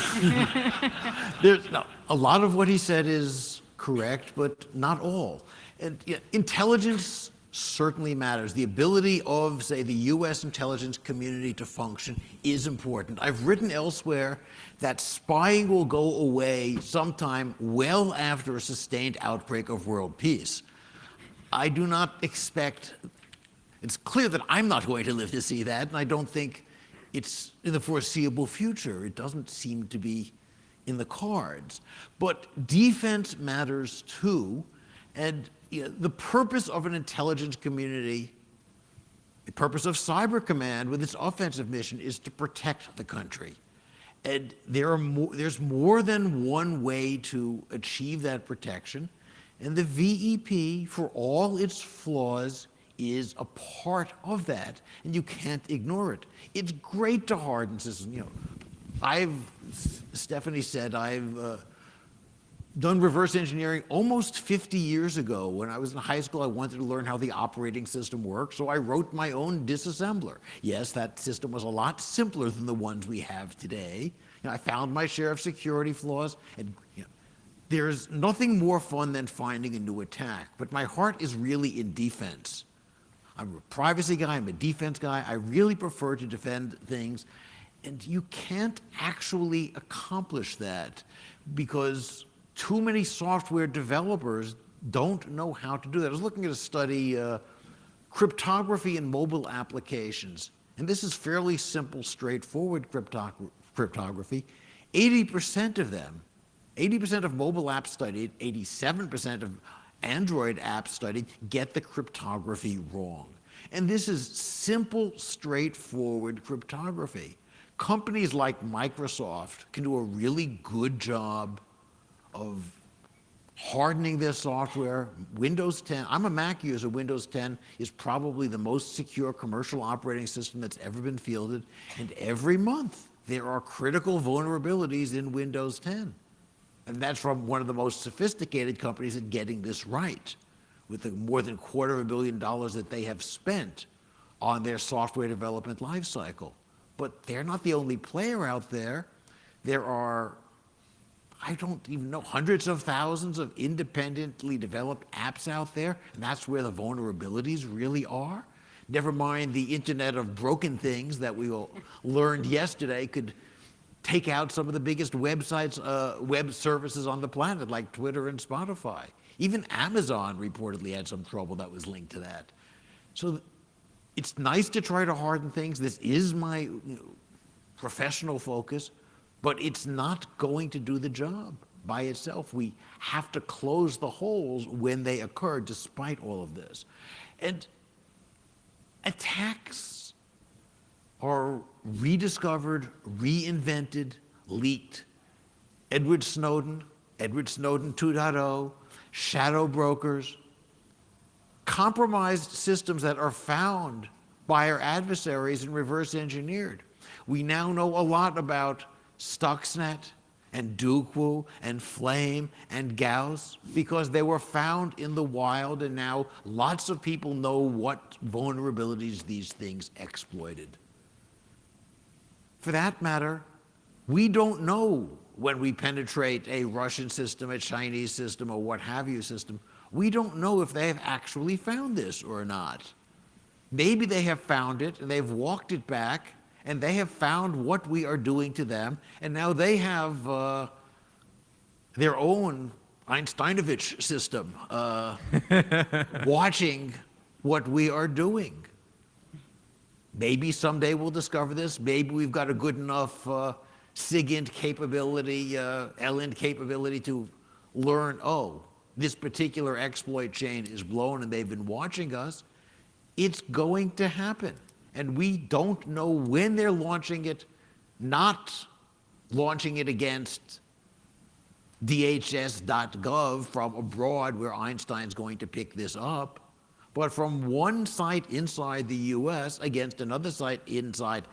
lot of what he said is correct, but not all. And intelligence certainly matters. The ability of, say, the US intelligence community to function is important. I've written elsewhere that spying will go away sometime well after a sustained outbreak of world peace. I do not expect, it's clear that I'm not going to live to see that, and I don't think it's in the foreseeable future. It doesn't seem to be in the cards. But defense matters too, and the purpose of an intelligence community, the purpose of Cyber Command with its offensive mission is to protect the country. And there's more than one way to achieve that protection, and the VEP, for all its flaws, is a part of that, and you can't ignore it. It's great to harden systems. Stephanie said I've done reverse engineering almost 50 years ago. When I was in high school, I wanted to learn how the operating system works, so I wrote my own disassembler. Yes, that system was a lot simpler than the ones we have today. I found my share of security flaws, and there's nothing more fun than finding a new attack, but my heart is really in defense. I'm a privacy guy, I'm a defense guy. I really prefer to defend things, and you can't actually accomplish that because too many software developers don't know how to do that. I was looking at a study, cryptography in mobile applications, and this is fairly simple, straightforward cryptography. 80% of them, 80% of mobile apps studied, 87% of Android apps studied get the cryptography wrong. And this is simple, straightforward cryptography. Companies like Microsoft can do a really good job of hardening their software. Windows 10, I'm a Mac user, Windows 10 is probably the most secure commercial operating system that's ever been fielded. And every month there are critical vulnerabilities in Windows 10. And that's from one of the most sophisticated companies at getting this right, with the more than $250 million that they have spent on their software development lifecycle. But they're not the only player out there. There are, I don't even know, hundreds of thousands of independently developed apps out there, and that's where the vulnerabilities really are. Never mind the Internet of broken things that we all learned yesterday could take out some of the biggest websites, web services on the planet, like Twitter and Spotify. Even Amazon reportedly had some trouble that was linked to that. So it's nice to try to harden things. This is my professional focus, but it's not going to do the job by itself. We have to close the holes when they occur, despite all of this. And attacks are rediscovered, reinvented, leaked. Edward Snowden 2.0, shadow brokers, compromised systems that are found by our adversaries and reverse engineered. We now know a lot about Stuxnet and Duquo and Flame and Gauss because they were found in the wild, and now lots of people know what vulnerabilities these things exploited. For that matter, we don't know when we penetrate a Russian system, a Chinese system, or what have you system. We don't know if they have actually found this or not. Maybe they have found it and they've walked it back and they have found what we are doing to them, and now they have their own Einsteinovich system watching what we are doing. Maybe someday we'll discover this. Maybe we've got a good enough SIGINT capability, LINT capability to learn, oh, this particular exploit chain is blown and they've been watching us. It's going to happen. And we don't know when they're launching it, not launching it against DHS.gov from abroad where Einstein's going to pick this up, but from one site inside the US against another site inside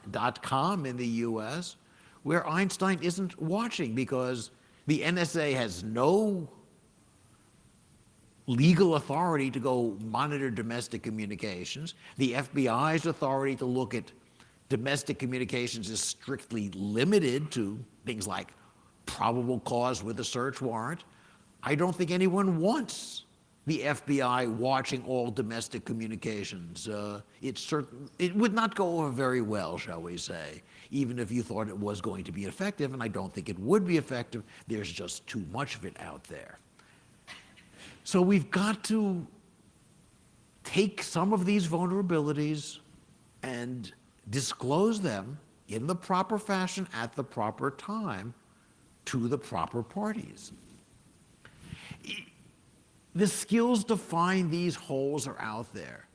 .com in the US where Einstein isn't watching because the NSA has no legal authority to go monitor domestic communications. The FBI's authority to look at domestic communications is strictly limited to things like probable cause with a search warrant. I don't think anyone wants the FBI watching all domestic communications. It would not go over very well, shall we say, even if you thought it was going to be effective, and I don't think it would be effective. There's just too much of it out there. So we've got to take some of these vulnerabilities and disclose them in the proper fashion at the proper time to the proper parties. The skills to find these holes are out there.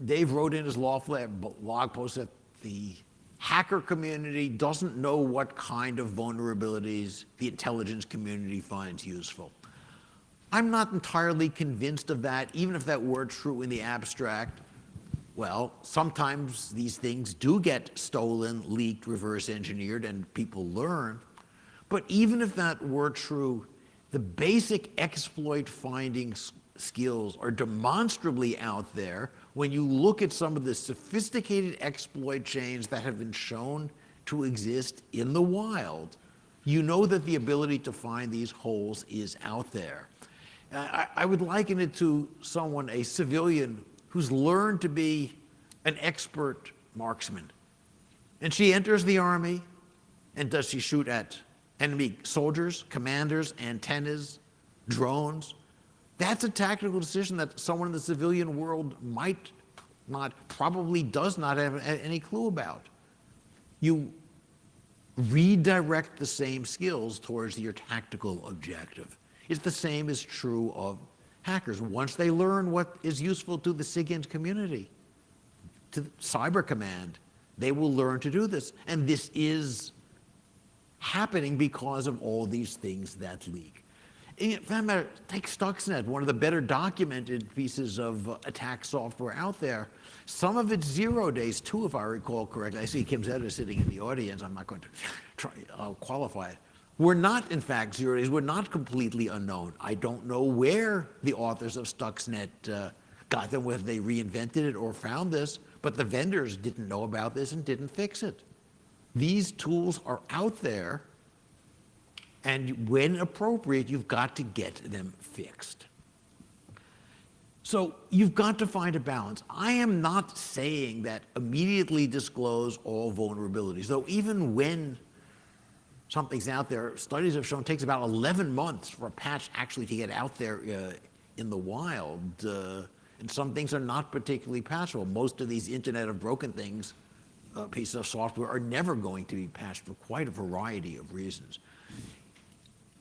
Dave wrote in his blog post that the hacker community doesn't know what kind of vulnerabilities the intelligence community finds useful. I'm not entirely convinced of that, even if that were true in the abstract. Well, sometimes these things do get stolen, leaked, reverse engineered, and people learn. But even if that were true, the basic exploit finding skills are demonstrably out there when you look at some of the sophisticated exploit chains that have been shown to exist in the wild. You know that the ability to find these holes is out there. I would liken it to someone, a civilian, who's learned to be an expert marksman. And she enters the army, and does she shoot at enemy soldiers, commanders, antennas, drones? That's a tactical decision that someone in the civilian world might not, probably does not have any clue about. You redirect the same skills towards your tactical objective. It's the same is true of hackers. Once they learn what is useful to the SIGINT community, to Cyber Command, they will learn to do this. And this is happening because of all these things that leak. For that matter, take Stuxnet, one of the better documented pieces of attack software out there. Some of it's 0 days, too, if I recall correctly. I see Kim Zetter sitting in the audience. I'm not going to try qualify it. We're not, in fact, 0 days. We're not completely unknown. I don't know where the authors of Stuxnet got them, whether they reinvented it or found this, but the vendors didn't know about this and didn't fix it. These tools are out there, and when appropriate, you've got to get them fixed. So you've got to find a balance. I am not saying that immediately disclose all vulnerabilities, though even when something's out there, studies have shown it takes about 11 months for a patch actually to get out there in the wild. And some things are not particularly patchable. Most of these Internet of Broken Things pieces of software are never going to be patched for quite a variety of reasons.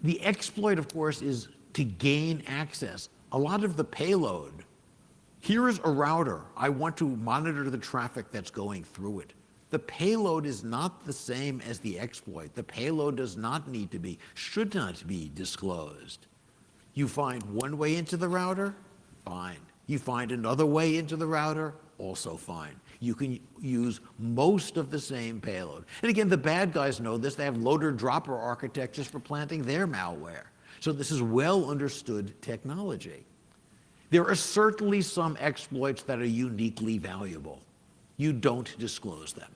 The exploit, of course, is to gain access. A lot of the payload Here is a router. I want to monitor the traffic that's going through it. The payload is not the same as the exploit. The payload does not need to be, should not be disclosed. You find one way into the router, fine. You find another way into the router, also fine. You can use most of the same payload. And again, the bad guys know this. They have loader-dropper architectures for planting their malware. So this is well understood technology. There are certainly some exploits that are uniquely valuable. You don't disclose them.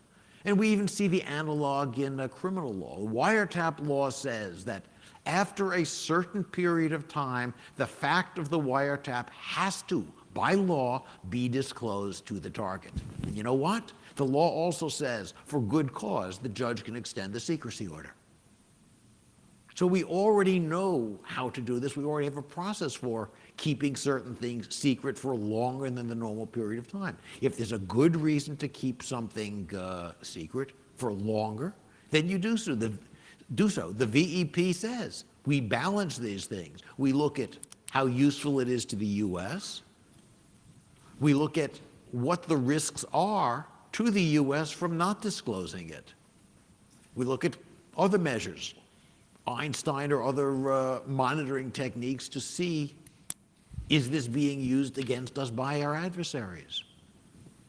And we even see the analog in criminal law. The wiretap law says that after a certain period of time, the fact of the wiretap has to, by law, be disclosed to the target. And you know what? The law also says, for good cause, the judge can extend the secrecy order. So we already know how to do this. We already have a process for keeping certain things secret for longer than the normal period of time. If there's a good reason to keep something secret for longer, then you do so. The VEP says we balance these things. We look at how useful it is to the US. We look at what the risks are to the US from not disclosing it. We look at other measures, Einstein or other monitoring techniques to see, is this being used against us by our adversaries?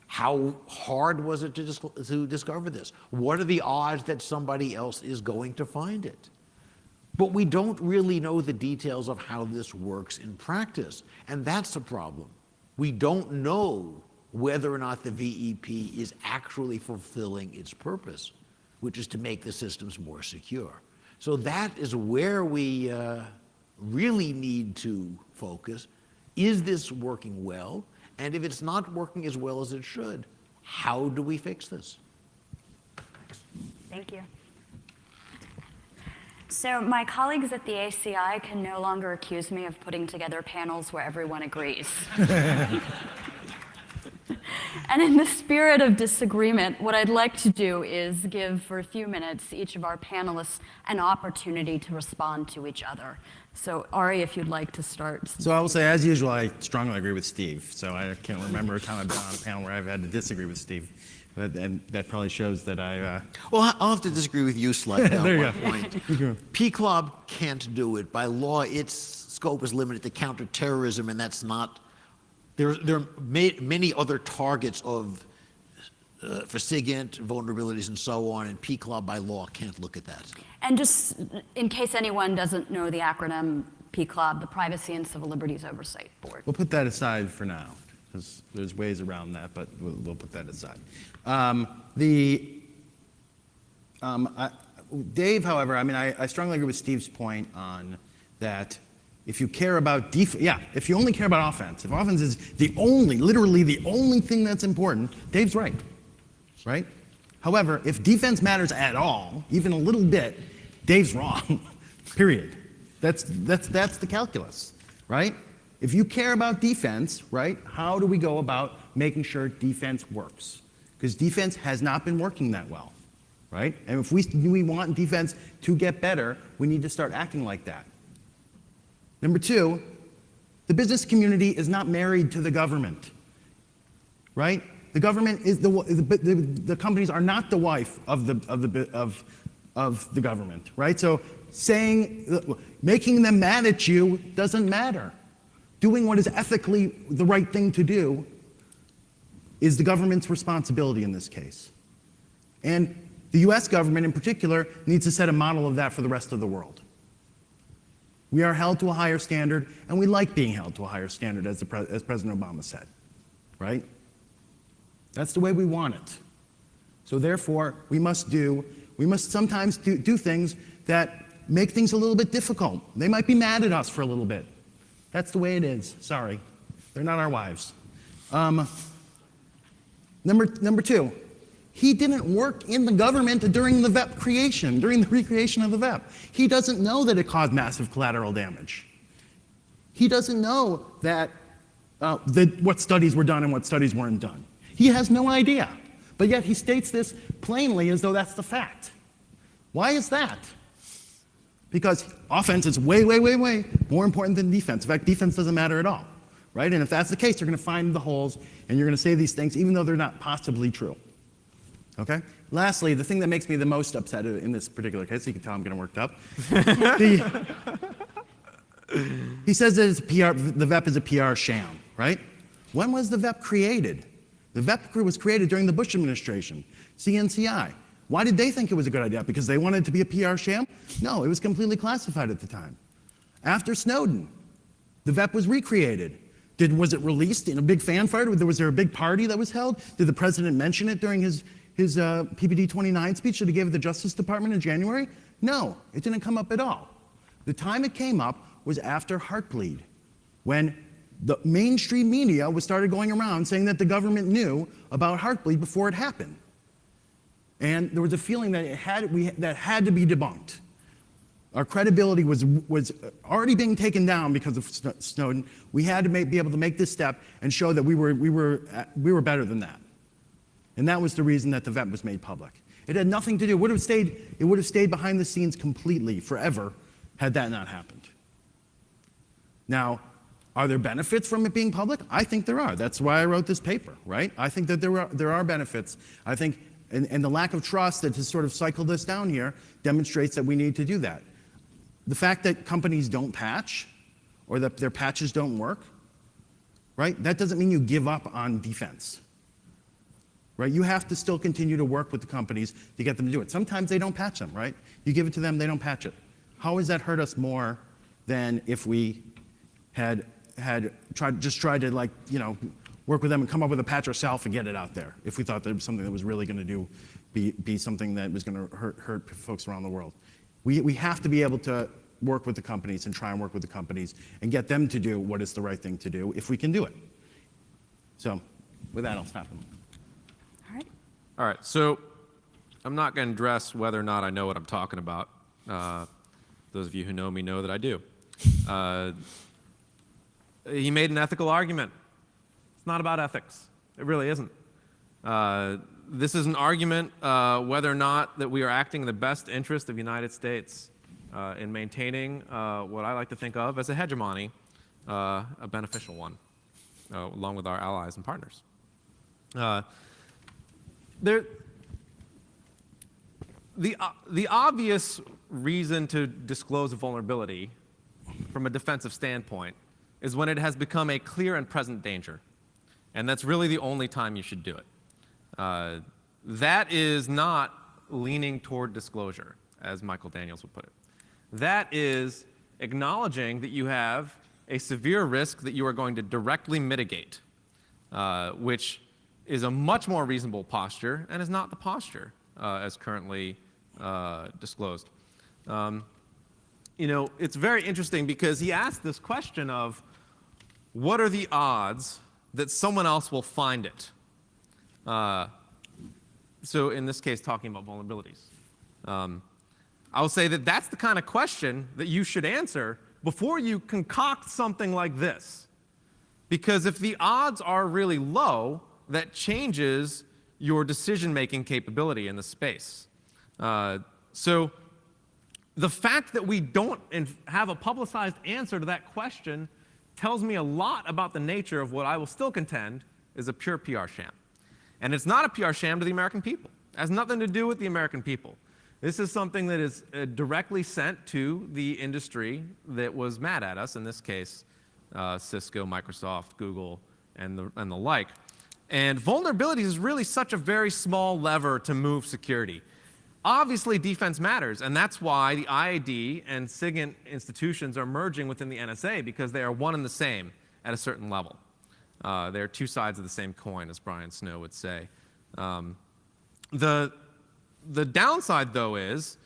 How hard was it to discover this? What are the odds that somebody else is going to find it? But we don't really know the details of how this works in practice, and that's a problem. We don't know whether or not the VEP is actually fulfilling its purpose, which is to make the systems more secure. So that is where we really need to focus. Is this working well? And if it's not working as well as it should, how do we fix this? Thank you. So my colleagues at the ACI can no longer accuse me of putting together panels where everyone agrees. And in the spirit of disagreement, what I'd like to do is give, for a few minutes, each of our panelists an opportunity to respond to each other. So Ari, if you'd like to start. So I will say, as usual, I strongly agree with Steve. So I can't remember a time I've been on a panel where I've had to disagree with Steve. And that probably shows that I... Well, I'll have to disagree with you slightly on There you one point. PCLOB can't do it. By law, its scope is limited to counterterrorism, and that's not... There are many other targets of, for SIGINT, vulnerabilities and so on, and PCLOB by law can't look at that. And just in case anyone doesn't know the acronym PCLOB, the Privacy and Civil Liberties Oversight Board. We'll put that aside for now, because there's ways around that, but we'll put that aside. Dave, however, I mean, I strongly agree with Steve's point on that. If you care about if you only care about offense, if offense is literally the only thing that's important, Dave's right? However, if defense matters at all, even a little bit, Dave's wrong, period. That's the calculus, right? If you care about defense, right, how do we go about making sure defense works? Because defense has not been working that well, right? And if we want defense to get better, we need to start acting like that. Number two, the business community is not married to the government, right? The government is the companies are not the wife of the government, right? So making them mad at you doesn't matter. Doing what is ethically the right thing to do is the government's responsibility in this case. And the US government in particular needs to set a model of that for the rest of the world. We are held to a higher standard, and we like being held to a higher standard, as President Obama said, right? That's the way we want it. So therefore, we must sometimes do things that make things a little bit difficult. They might be mad at us for a little bit. That's the way it is. Sorry. They're not our wives. Number two, he didn't work in the government during the VEP creation, during the recreation of the VEP. He doesn't know that it caused massive collateral damage. He doesn't know that what studies were done and what studies weren't done. He has no idea. But yet he states this plainly as though that's the fact. Why is that? Because offense is way, way, way, way more important than defense. In fact, defense doesn't matter at all, right? And if that's the case, you're going to find the holes, and you're going to say these things even though they're not possibly true. Okay? Lastly, the thing that makes me the most upset in this particular case, you can tell I'm getting worked up. He says that it's the VEP is a PR sham, right? When was the VEP created? The VEP was created during the Bush administration, CNCI. Why did they think it was a good idea? Because they wanted it to be a PR sham? No, it was completely classified at the time. After Snowden, the VEP was recreated. Was it released in a big fanfare? Was there a big party that was held? Did the president mention it during his PPD 29 speech that he gave at the Justice Department in January? No, it didn't come up at all. The time it came up was after Heartbleed, when the mainstream media started going around saying that the government knew about Heartbleed before it happened. And there was a feeling that that had to be debunked. Our credibility was already being taken down because of Snowden. We had to be able to make this step and show that we were better than that. And that was the reason that the VEP was made public. It had nothing to do. It would have stayed behind the scenes completely forever had that not happened. Now, are there benefits from it being public? I think there are. That's why I wrote this paper, right? I think that there are benefits. I think, and the lack of trust that has sort of cycled us down here demonstrates that we need to do that. The fact that companies don't patch, or that their patches don't work, right? That doesn't mean you give up on defense, right? You have to still continue to work with the companies to get them to do it. Sometimes they don't patch them, right? You give it to them, they don't patch it. How has that hurt us more than if we had tried to work with them and come up with a patch ourselves and get it out there, if we thought there was something that was really going to be something that was going to hurt folks around the world. We have to be able to work with the companies and try and work with the companies and get them to do what is the right thing to do if we can do it. So with that, I'll stop. All right. All right, so I'm not going to address whether or not I know what I'm talking about. Those of you who know me know that I do. He made an ethical argument. It's not about ethics. It really isn't. This is an argument whether or not that we are acting in the best interest of the United States in maintaining what I like to think of as a hegemony, a beneficial one, along with our allies and partners. The obvious reason to disclose a vulnerability from a defensive standpoint is when it has become a clear and present danger. And that's really the only time you should do it. That is not leaning toward disclosure, as Michael Daniels would put it. That is acknowledging that you have a severe risk that you are going to directly mitigate, which is a much more reasonable posture and is not the posture as currently disclosed. It's very interesting because he asked this question of, what are the odds that someone else will find it? So in this case, talking about vulnerabilities. I will say that that's the kind of question that you should answer before you concoct something like this. Because if the odds are really low, that changes your decision-making capability in the space. So the fact that we don't have a publicized answer to that question tells me a lot about the nature of what I will still contend is a pure PR sham. And it's not a PR sham to the American people. It has nothing to do with the American people. This is something that is directly sent to the industry that was mad at us, in this case, Cisco, Microsoft, Google, and the like. And vulnerabilities is really such a very small lever to move security. Obviously, defense matters, and that's why the IAD and SIGINT institutions are merging within the NSA, because they are one and the same at a certain level. They're two sides of the same coin, as Brian Snow would say. The downside, though, is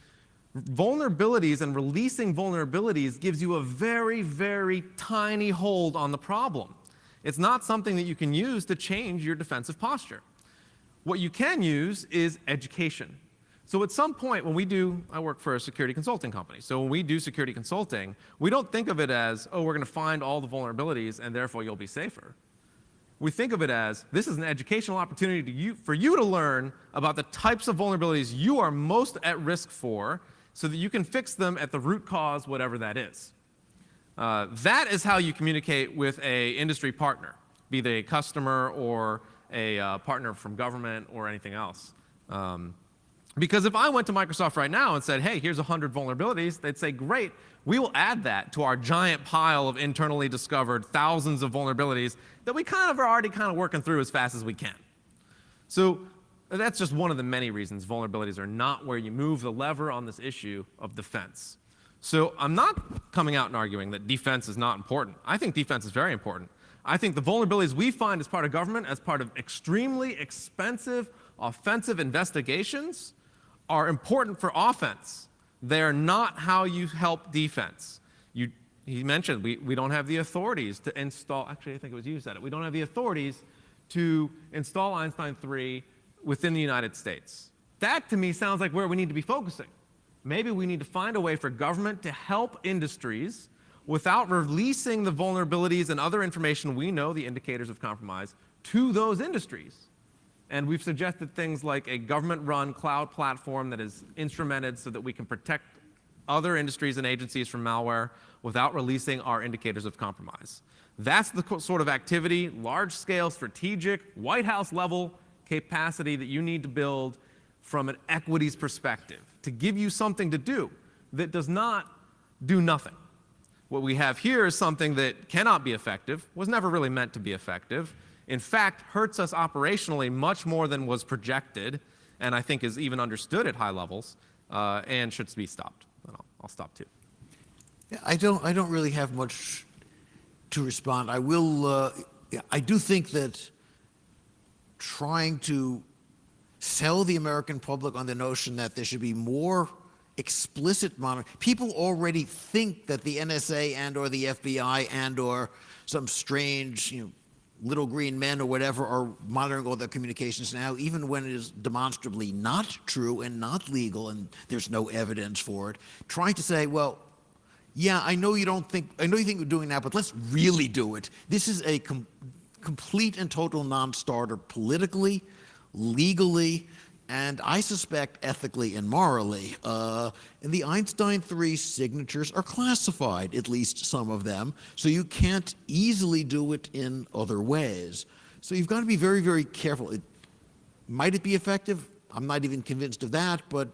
vulnerabilities and releasing vulnerabilities gives you a very, very tiny hold on the problem. It's not something that you can use to change your defensive posture. What you can use is education. So at some point when I work for a security consulting company, so when we do security consulting, we don't think of it as, oh, we're going to find all the vulnerabilities and therefore you'll be safer. We think of it as, this is an educational opportunity for you to learn about the types of vulnerabilities you are most at risk for so that you can fix them at the root cause, whatever that is. That is how you communicate with a industry partner, be they a customer or a partner from government or anything else. Because if I went to Microsoft right now and said, hey, here's 100 vulnerabilities, they'd say, great, we will add that to our giant pile of internally discovered thousands of vulnerabilities that we kind of are already kind of working through as fast as we can. So that's just one of the many reasons vulnerabilities are not where you move the lever on this issue of defense. So I'm not coming out and arguing that defense is not important. I think defense is very important. I think the vulnerabilities we find as part of government, as part of extremely expensive offensive investigations, are important for offense. They are not how you help defense. He mentioned we don't have the authorities to install, actually I think it was you who said it, we don't have the authorities to install Einstein 3 within the United States. That to me sounds like where we need to be focusing. Maybe we need to find a way for government to help industries without releasing the vulnerabilities and other information we know, the indicators of compromise, to those industries. And we've suggested things like a government-run cloud platform that is instrumented so that we can protect other industries and agencies from malware without releasing our indicators of compromise. That's the sort of activity, large-scale, strategic, White House-level capacity that you need to build from an equities perspective to give you something to do that does not do nothing. What we have here is something that cannot be effective, was never really meant to be effective, in fact, hurts us operationally much more than was projected, and I think is even understood at high levels, and should be stopped. And I'll stop too. Yeah, I don't really have much to respond. I will. I do think that trying to sell the American public on the notion that there should be more explicit monitoring. People already think that the NSA and/or the FBI and/or some strange, little green men or whatever are monitoring all their communications now, even when it is demonstrably not true and not legal and there's no evidence for it. Trying to say, well, yeah, I know you think we're doing that, but let's really do it. This is a complete and total non-starter politically, legally, and I suspect ethically and morally. And the Einstein 3 signatures are classified, at least some of them, so you can't easily do it in other ways. So you've got to be very, very careful. Might it be effective? I'm not even convinced of that, but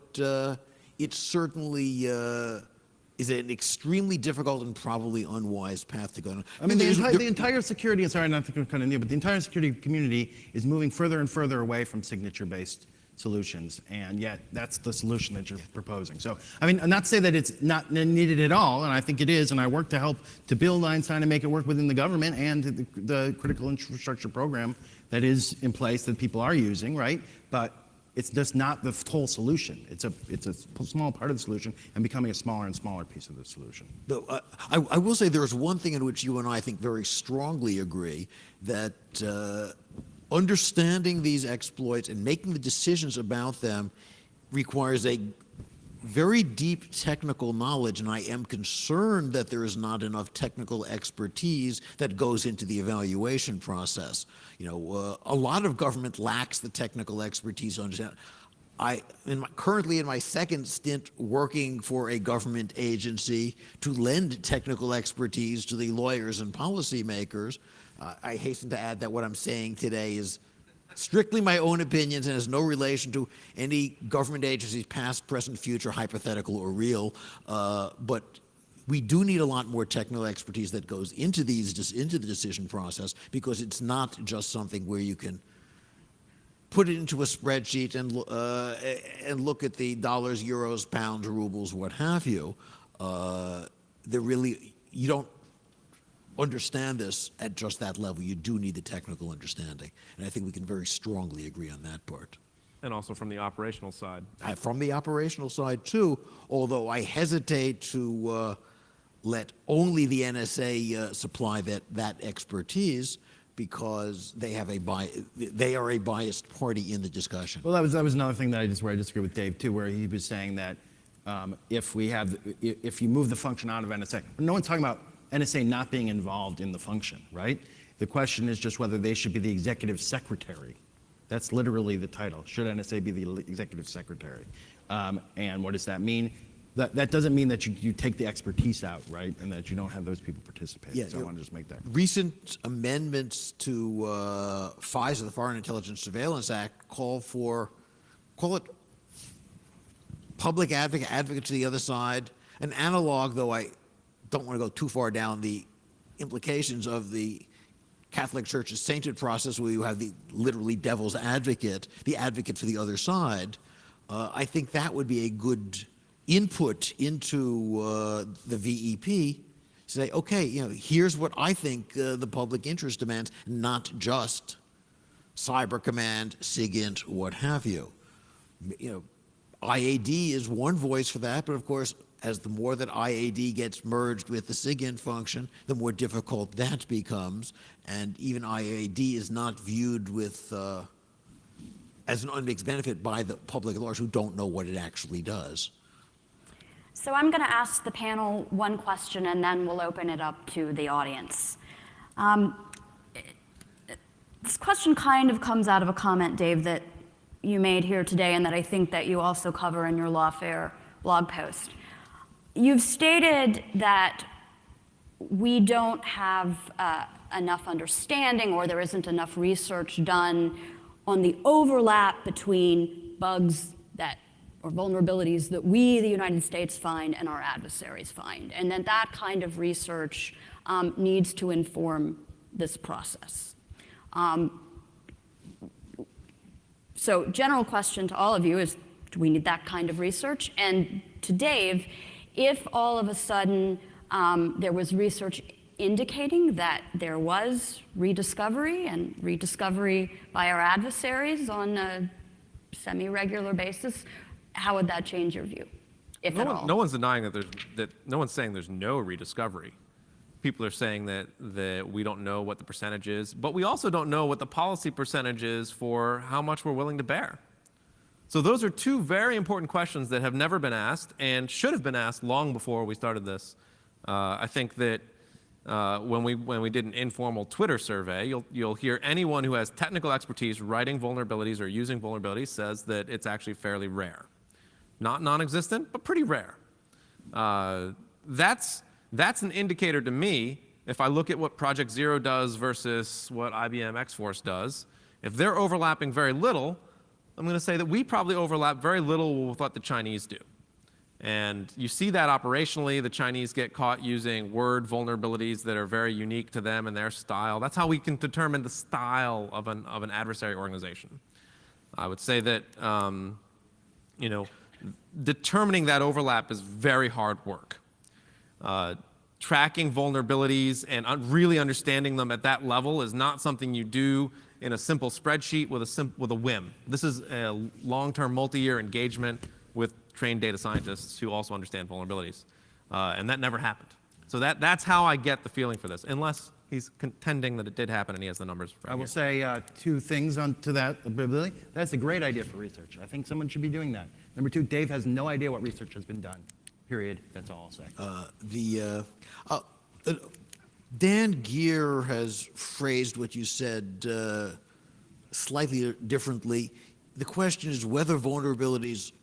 it certainly is an extremely difficult and probably unwise path to go on. I mean, the entire security, sorry, not to cut in there, but the entire security community is moving further and further away from signature-based solutions, and yet that's the solution that you're proposing. So, I mean, not to say that it's not needed at all, and I think it is, and I work to help to build Einstein and make it work within the government and the critical infrastructure program that is in place that people are using, right? But it's just not the whole solution. It's a small part of the solution and becoming a smaller and smaller piece of the solution. I will say there is one thing in which you and I think very strongly agree, that understanding these exploits and making the decisions about them requires a very deep technical knowledge, and I am concerned that there is not enough technical expertise that goes into the evaluation process. A lot of government lacks the technical expertise to understand. Currently in my second stint working for a government agency to lend technical expertise to the lawyers and policymakers. I hasten to add that what I'm saying today is strictly my own opinions and has no relation to any government agencies, past, present, future, hypothetical, or real. But we do need a lot more technical expertise that goes into the decision process, because it's not just something where you can put it into a spreadsheet and look at the dollars, euros, pounds, rubles, what have you. You don't understand this at just that level. You do need the technical understanding, and I think we can very strongly agree on that part. And also from the operational side. From the operational side too, although I hesitate to let only the NSA supply that expertise, because they are a biased party in the discussion. Well, that was another thing that where I disagree with Dave too, where he was saying that if you move the function out of NSA, no one's talking about NSA not being involved in the function, right? The question is just whether they should be the executive secretary. That's literally the title. Should NSA be the executive secretary? And what does that mean? that doesn't mean that you take the expertise out, right? And that you don't have those people participate. Yeah, So I want to just make that. Recent amendments to FISA, the Foreign Intelligence Surveillance Act, call it public advocate to the other side, an analog, though I don't want to go too far down the implications of the Catholic Church's sainted process, where you have the literally devil's advocate, the advocate for the other side. I think that would be a good input into the VEP. Say, okay, here's what I think the public interest demands, not just Cyber Command, SIGINT, what have you. IAD is one voice for that, but of course, as the more that IAD gets merged with the SIGINT function, the more difficult that becomes, and even IAD is not viewed with as an unmixed benefit by the public at large, who don't know what it actually does. So I'm going to ask the panel one question, and then we'll open it up to the audience. This question kind of comes out of a comment, Dave, that you made here today, and that I think that you also cover in your Lawfare blog post. You've stated that we don't have enough understanding, or there isn't enough research done on the overlap between bugs or vulnerabilities that we, the United States, find and our adversaries find, and that kind of research needs to inform this process. So general question to all of you is, do we need that kind of research? And to Dave, if all of a sudden there was research indicating that there was rediscovery by our adversaries on a semi-regular basis, how would that change your view, if at all? No one's denying that no one's saying there's no rediscovery. People are saying that we don't know what the percentage is, but we also don't know what the policy percentage is for how much we're willing to bear. So those are two very important questions that have never been asked and should have been asked long before we started this. I think that when we did an informal Twitter survey, you'll hear anyone who has technical expertise writing vulnerabilities or using vulnerabilities says that it's actually fairly rare. Not non-existent, but pretty rare. That's an indicator to me. If I look at what Project Zero does versus what IBM X-Force does, if they're overlapping very little, I'm going to say that we probably overlap very little with what the Chinese do. And you see that operationally. The Chinese get caught using word vulnerabilities that are very unique to them and their style. That's how we can determine the style of an adversary organization. I would say that determining that overlap is very hard work. Tracking vulnerabilities and really understanding them at that level is not something you do in a simple spreadsheet with a whim. This is a long-term, multi-year engagement with trained data scientists who also understand vulnerabilities, and that never happened. So that's how I get the feeling for this, unless he's contending that it did happen and he has the numbers right I will here. say two things to that ability. That's a great idea for research. I think someone should be doing that. Number two, Dave has no idea what research has been done. Period. That's all I'll say. Dan Geer has phrased what you said slightly differently. The question is whether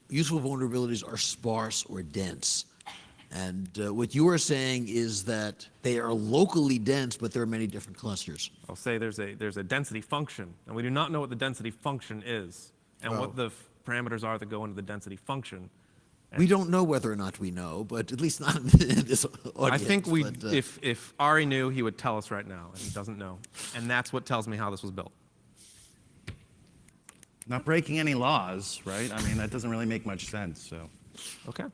useful vulnerabilities are sparse or dense. And what you are saying is that they are locally dense, but there are many different clusters. I'll say there's a density function, and we do not know what the density function is and what the parameters are that go into the density function. We don't know whether or not we know, but at least not in this audience. I think if Ari knew, he would tell us right now, and he doesn't know. And that's what tells me how this was built. Not breaking any laws, right? I mean, that doesn't really make much sense. So, Okay.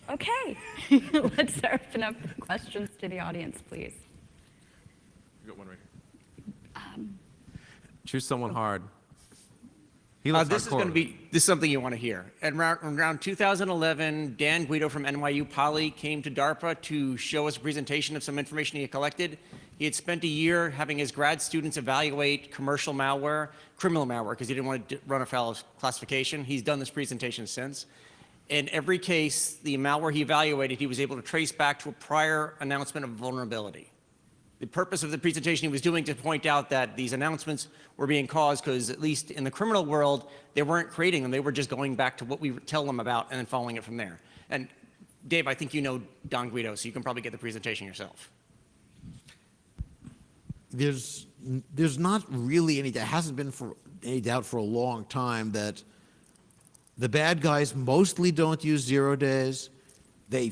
Okay, let's open up questions to the audience, please. You got one right here. Choose someone hard. This is something you want to hear. Around 2011, Dan Guido from NYU Poly came to DARPA to show us a presentation of some information he had collected. He had spent a year having his grad students evaluate commercial malware, criminal malware, because he didn't want to run afoul of classification. He's done this presentation since. In every case, the malware he evaluated, he was able to trace back to a prior announcement of vulnerability. The purpose of the presentation he was doing to point out that these announcements were being caused because, at least in the criminal world, they weren't creating them. They were just going back to what we tell them about and then following it from there. And Dave, I think you know Don Guido, so you can probably get the presentation yourself. There's not really any, there hasn't been for any doubt for a long time that the bad guys mostly don't use 0 days. They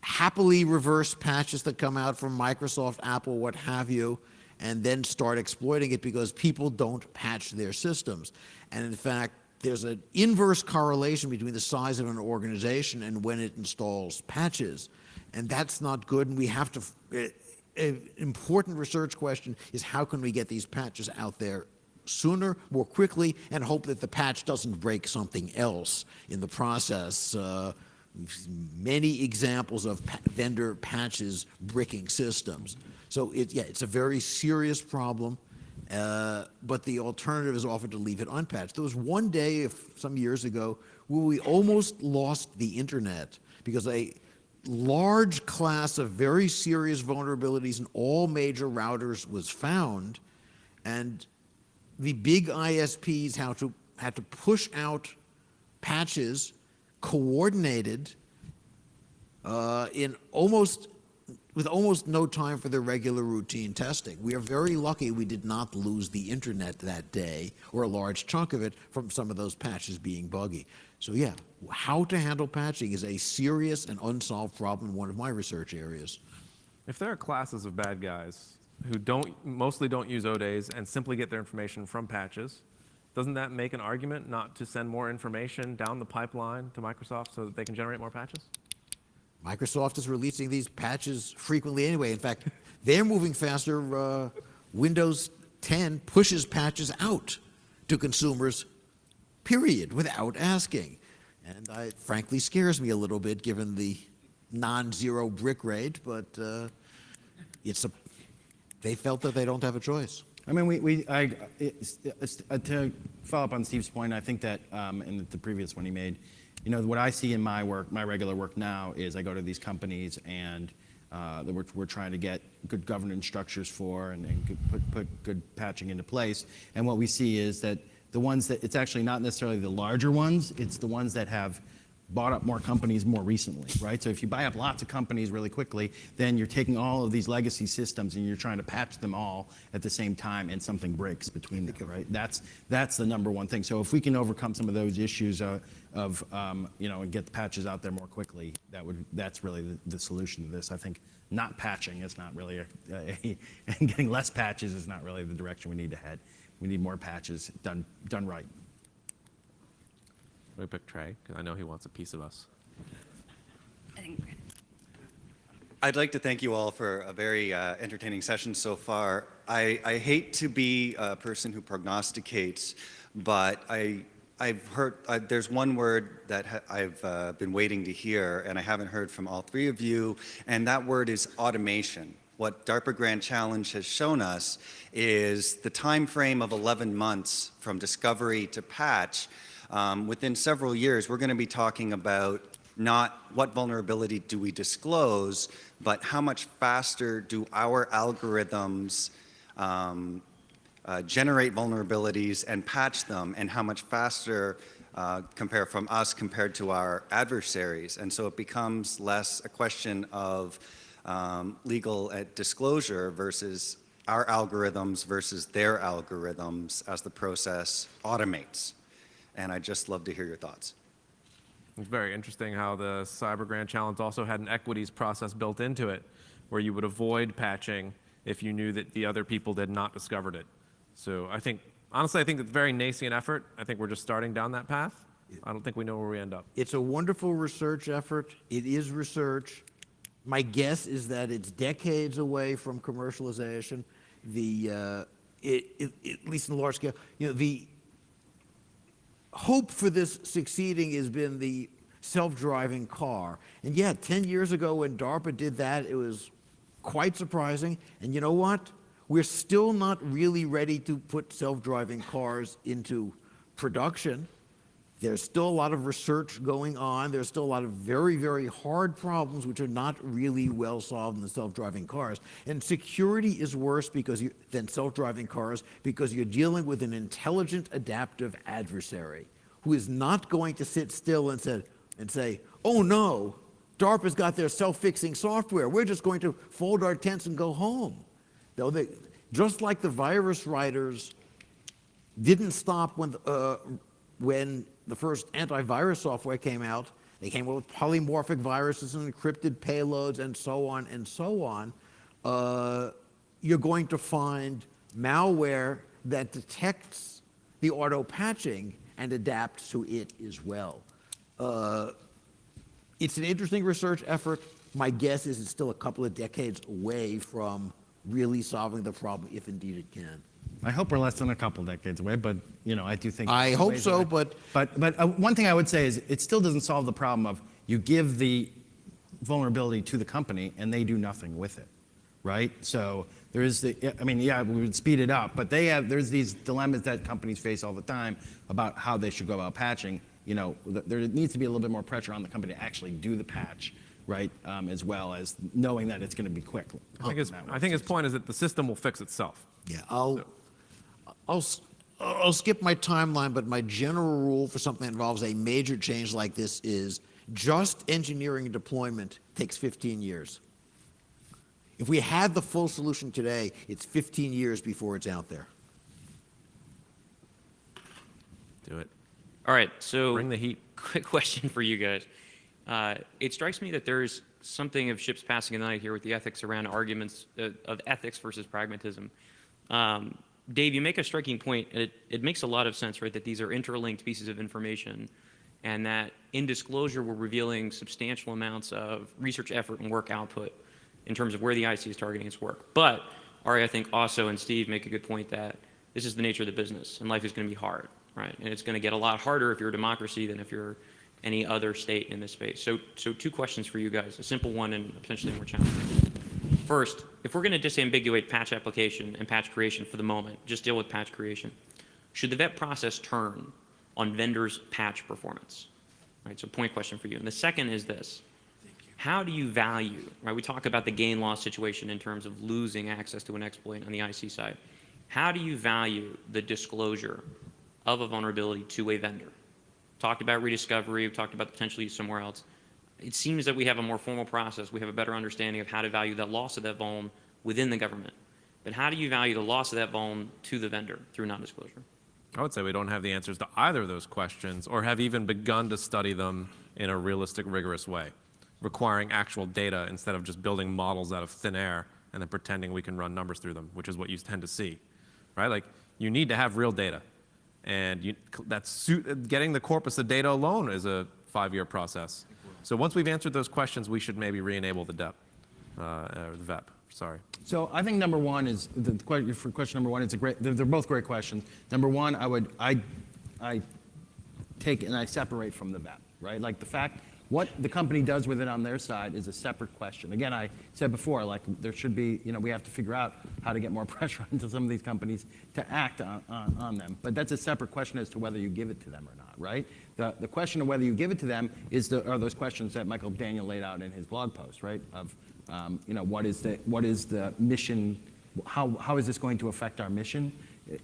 happily reverse patches that come out from Microsoft, Apple, what have you, and then start exploiting it because people don't patch their systems. And in fact, there's an inverse correlation between the size of an organization and when it installs patches. And that's not good, and we have to, an important research question is how can we get these patches out there sooner, more quickly, and hope that the patch doesn't break something else in the process. Many examples of vendor patches bricking systems. So it's a very serious problem, but the alternative is often to leave it unpatched. There was one day some years ago where we almost lost the internet because a large class of very serious vulnerabilities in all major routers was found, and the big ISPs had to push out patches coordinated with almost no time for their regular routine testing. We are very lucky we did not lose the internet that day, or a large chunk of it, from some of those patches being buggy. So yeah, how to handle patching is a serious and unsolved problem in one of my research areas. If there are classes of bad guys who mostly don't use O-days and simply get their information from patches, doesn't that make an argument not to send more information down the pipeline to Microsoft so that they can generate more patches? Microsoft is releasing these patches frequently anyway. In fact, they're moving faster. Windows 10 pushes patches out to consumers, period, without asking. And it frankly scares me a little bit given the non-zero brick rate, but they felt that they don't have a choice. I mean, to follow up on Steve's point, I think that in the previous one he made, you know, what I see in my work, my regular work now, is I go to these companies and we're trying to get good governance structures for and put good patching into place. And what we see is that the ones that, it's actually not necessarily the larger ones, it's the ones that have bought up more companies more recently, right? So if you buy up lots of companies really quickly, then you're taking all of these legacy systems and you're trying to patch them all at the same time, and something breaks between them, right? That's the number one thing. So if we can overcome some of those issues you know, and get the patches out there more quickly, that's really the solution to this. I think not patching is not really and getting less patches is not really the direction we need to head. We need more patches done right. Let me pick Trey, because I know he wants a piece of us. I'd like to thank you all for a very entertaining session so far. I hate to be a person who prognosticates, but I've heard, there's one word that I've been waiting to hear, and I haven't heard from all three of you, and that word is automation. What DARPA Grand Challenge has shown us is the time frame of 11 months from discovery to patch. Within several years, we're going to be talking about not what vulnerability do we disclose, but how much faster do our algorithms generate vulnerabilities and patch them, and how much faster compared to our adversaries. And so it becomes less a question of legal disclosure versus our algorithms versus their algorithms as the process automates. And I'd just love to hear your thoughts. It's very interesting how the Cyber Grand Challenge also had an equities process built into it, where you would avoid patching if you knew that the other people had not discovered it. So honestly, I think it's a very nascent effort. I think we're just starting down that path. I don't think we know where we end up. It's a wonderful research effort. It is research. My guess is that it's decades away from commercialization. At least in the large scale, you know, the hope for this succeeding has been the self-driving car. And yeah, 10 years ago when DARPA did that, it was quite surprising. And you know what? We're still not really ready to put self-driving cars into production. There's still a lot of research going on. There's still a lot of very, very hard problems which are not really well solved in the self-driving cars. And security is worse than self-driving cars because you're dealing with an intelligent, adaptive adversary who is not going to sit still and say, oh no, DARPA's got their self-fixing software. We're just going to fold our tents and go home. Just like the virus writers didn't stop when the first antivirus software came out. They came up with polymorphic viruses and encrypted payloads and so on and so on. You're going to find malware that detects the auto-patching and adapts to it as well. It's an interesting research effort. My guess is it's still a couple of decades away from really solving the problem, if indeed it can. I hope we're less than a couple decades away, but I do think. I hope so, away. But one thing I would say is it still doesn't solve the problem of you give the vulnerability to the company and they do nothing with it, right? So there is we would speed it up, but there's these dilemmas that companies face all the time about how they should go about patching. There needs to be a little bit more pressure on the company to actually do the patch, right? As well as knowing that it's going to be quick. I think his point is that the system will fix itself. Yeah, I'll skip my timeline, but my general rule for something that involves a major change like this is just engineering and deployment takes 15 years. If we had the full solution today, it's 15 years before it's out there. Do it. All right, so Bring the heat. quick question for you guys. It strikes me that there's something of ships passing in the night here with the ethics around arguments of ethics versus pragmatism. Dave, you make a striking point. It makes a lot of sense, right, that these are interlinked pieces of information and that in disclosure we're revealing substantial amounts of research effort and work output in terms of where the IC is targeting its work. But Ari, I think also, and Steve make a good point that this is the nature of the business and life is going to be hard, right? And it's going to get a lot harder if you're a democracy than if you're any other state in this space. So two questions for you guys, a simple one and potentially more challenging. First, if we're going to disambiguate patch application and patch creation for the moment, just deal with patch creation, should the vet process turn on vendors' patch performance? Right, so point question for you. And the second is this. How do you value, right, we talk about the gain-loss situation in terms of losing access to an exploit on the IC side. How do you value the disclosure of a vulnerability to a vendor? Talked about rediscovery, we've talked about the potential use somewhere else. It seems that we have a more formal process. We have a better understanding of how to value that loss of that vuln within the government. But how do you value the loss of that vuln to the vendor through non-disclosure? I would say we don't have the answers to either of those questions or have even begun to study them in a realistic, rigorous way, requiring actual data instead of just building models out of thin air and then pretending we can run numbers through them, which is what you tend to see, right? Like, you need to have real data. And getting the corpus of data alone is a 5-year process. So once we've answered those questions, we should maybe re-enable the DEP, or the VEP, sorry. So I think number one is, for question number one, they're both great questions. Number one, I take and I separate from the VEP, right? Like the fact, what the company does with it on their side is a separate question. Again, I said before, like there should be, we have to figure out how to get more pressure into some of these companies to act on them. But that's a separate question as to whether you give it to them or not, right? The question of whether you give it to them are those questions that Michael Daniel laid out in his blog post, right? Of, what is the mission? How is this going to affect our mission?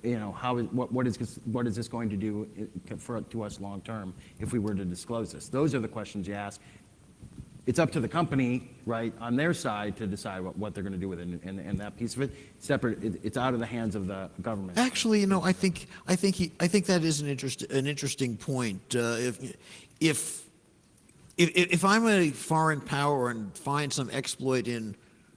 What is this going to do to us long term if we were to disclose this? Those are the questions you ask. It's up to the company, right, on their side to decide what they're going to do with it, and that piece of it, separate. It's out of the hands of the government. Actually, I think that is an interesting point. If I'm a foreign power and find some exploit in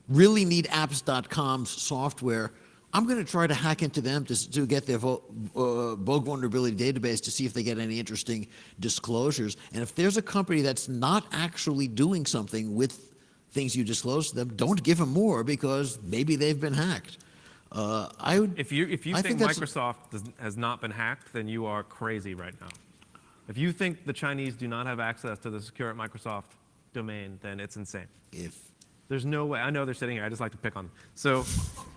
really need apps.com's software, I'm going to try to hack into them to get their bug vulnerability database to see if they get any interesting disclosures. And if there's a company that's not actually doing something with things you disclose to them, don't give them more because maybe they've been hacked. If you think Microsoft has not been hacked, then you are crazy right now. If you think the Chinese do not have access to the secure at Microsoft domain, then it's insane. There's no way. I know they're sitting here. I just like to pick on them. So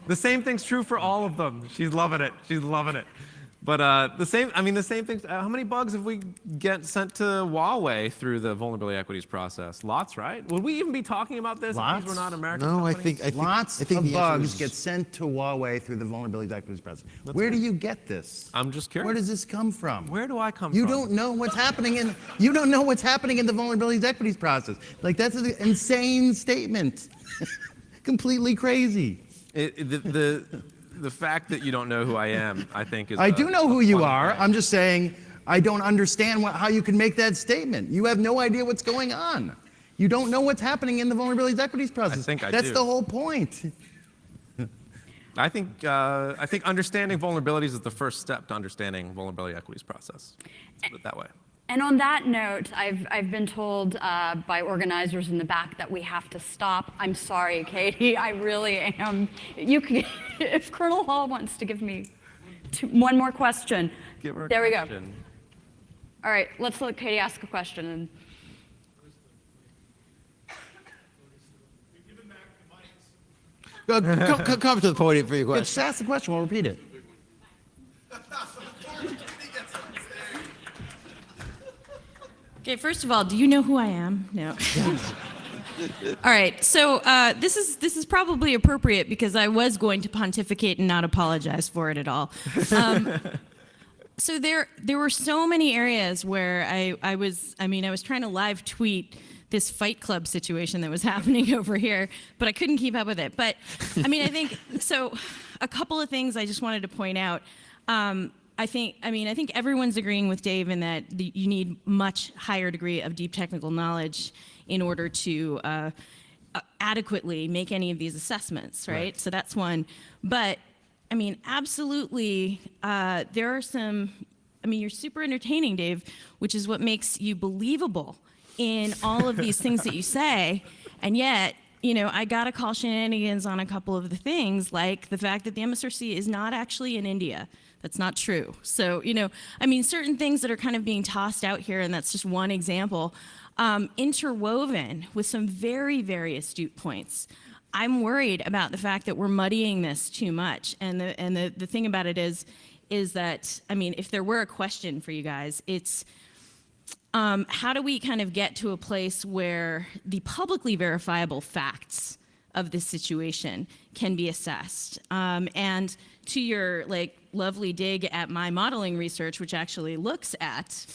the same thing's true for all of them. She's loving it. She's loving it. But the same thing. How many bugs have we get sent to Huawei through the vulnerability equities process? Lots, right? Would we even be talking about this if Lots? these were not American No, companies? Lots I think of the answer bugs is- get sent to Huawei through the vulnerability equities process. Where do you get this? I'm just curious. Where does this come from? Where do I come You from? don't know what's happening in you don't know what's happening in the vulnerabilities equities process. Like that's an insane statement. Completely crazy. The fact that you don't know who I am, I think, is. I do know who you funny are. thing. I'm just saying I don't understand how you can make that statement. You have no idea what's going on. You don't know what's happening in the vulnerabilities equities process. think I That's do. the whole point. I think understanding vulnerabilities is the first step to understanding vulnerability equities process. Let's put it that way. And on that note, I've been told by organizers in the back that we have to stop. I'm sorry, Katie. I really am. You can, if Colonel Hall wants to give me one more question. Give her a there we go. question. All right, let's let Katie ask a question. And Come to the podium for your question. Just ask the question. We'll repeat it. Okay, first of all, do you know who I am? No. All right, so this is probably appropriate because I was going to pontificate and not apologize for it at all. So there were so many areas where I was trying to live tweet this Fight Club situation that was happening over here, but I couldn't keep up with it. But I mean, I think so. A couple of things I just wanted to point out. I think everyone's agreeing with Dave in that you need much higher degree of deep technical knowledge in order to adequately make any of these assessments, right? So that's one. But I mean, absolutely, there are some. I mean, you're super entertaining, Dave, which is what makes you believable in all of these things that you say, and yet. I got to call shenanigans on a couple of the things, like the fact that the MSRC is not actually in India. That's not true. So, certain things that are kind of being tossed out here, and that's just one example, interwoven with some very, very astute points. I'm worried about the fact that we're muddying this too much. And the thing about it is that, if there were a question for you guys, it's, how do we kind of get to a place where the publicly verifiable facts of this situation can be assessed? And to your lovely dig at my modeling research, which actually looks at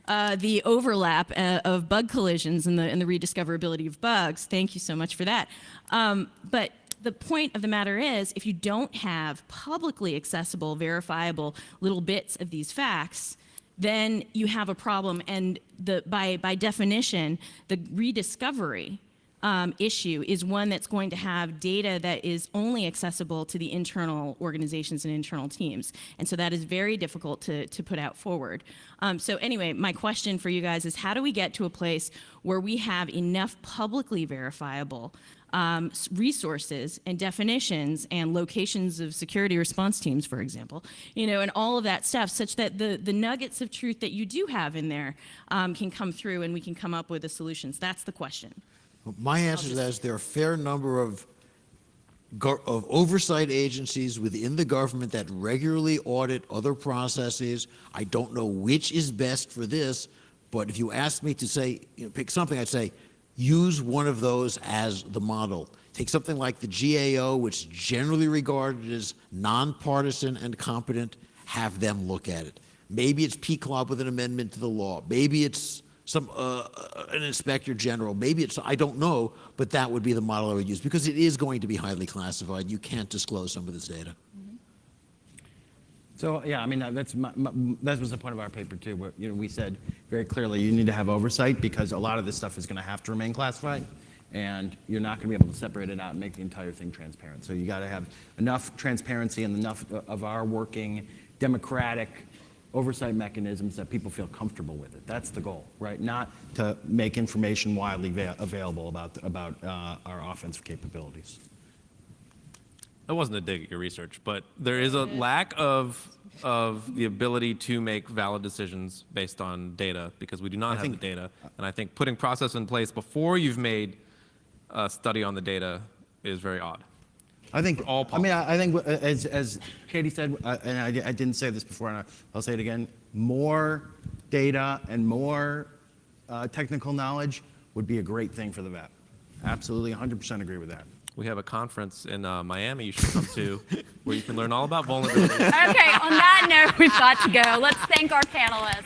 the overlap of bug collisions and the rediscoverability of bugs. Thank you so much for that. But the point of the matter is, if you don't have publicly accessible, verifiable little bits of these facts, then you have a problem, and by definition, the rediscovery issue is one that's going to have data that is only accessible to the internal organizations and internal teams, and so that is very difficult to put out forward. So anyway, my question for you guys is, how do we get to a place where we have enough publicly verifiable resources and definitions and locations of security response teams, for example, and all of that stuff, such that the nuggets of truth that you do have in there can come through and we can come up with the solutions? That's the question. My answer to that is there are a fair number of oversight agencies within the government that regularly audit other processes. I don't know which is best for this, but if you ask me to say, pick something, I'd say, use one of those as the model. Take something like the GAO, which is generally regarded as nonpartisan and competent, have them look at it. Maybe it's PCLOB with an amendment to the law. Maybe it's an inspector general. Maybe it's, I don't know, but that would be the model I would use because it is going to be highly classified. You can't disclose some of this data. So yeah, that was the point of our paper too. Where, we said very clearly you need to have oversight because a lot of this stuff is going to have to remain classified, and you're not going to be able to separate it out and make the entire thing transparent. So you got to have enough transparency and enough of our working democratic oversight mechanisms that people feel comfortable with it. That's the goal, right? Not to make information widely available about our offensive capabilities. That wasn't a dig at your research, but there is a lack of the ability to make valid decisions based on data because we do not have the data. And I think putting process in place before you've made a study on the data is very odd. I think all I mean, I think as Katie said, and I didn't say this before, and I'll say it again. More data and more technical knowledge would be a great thing for the vet. Absolutely, 100% agree with that. We have a conference in Miami you should come to where you can learn all about vulnerability. Okay, on that note, we've got to go. Let's thank our panelists.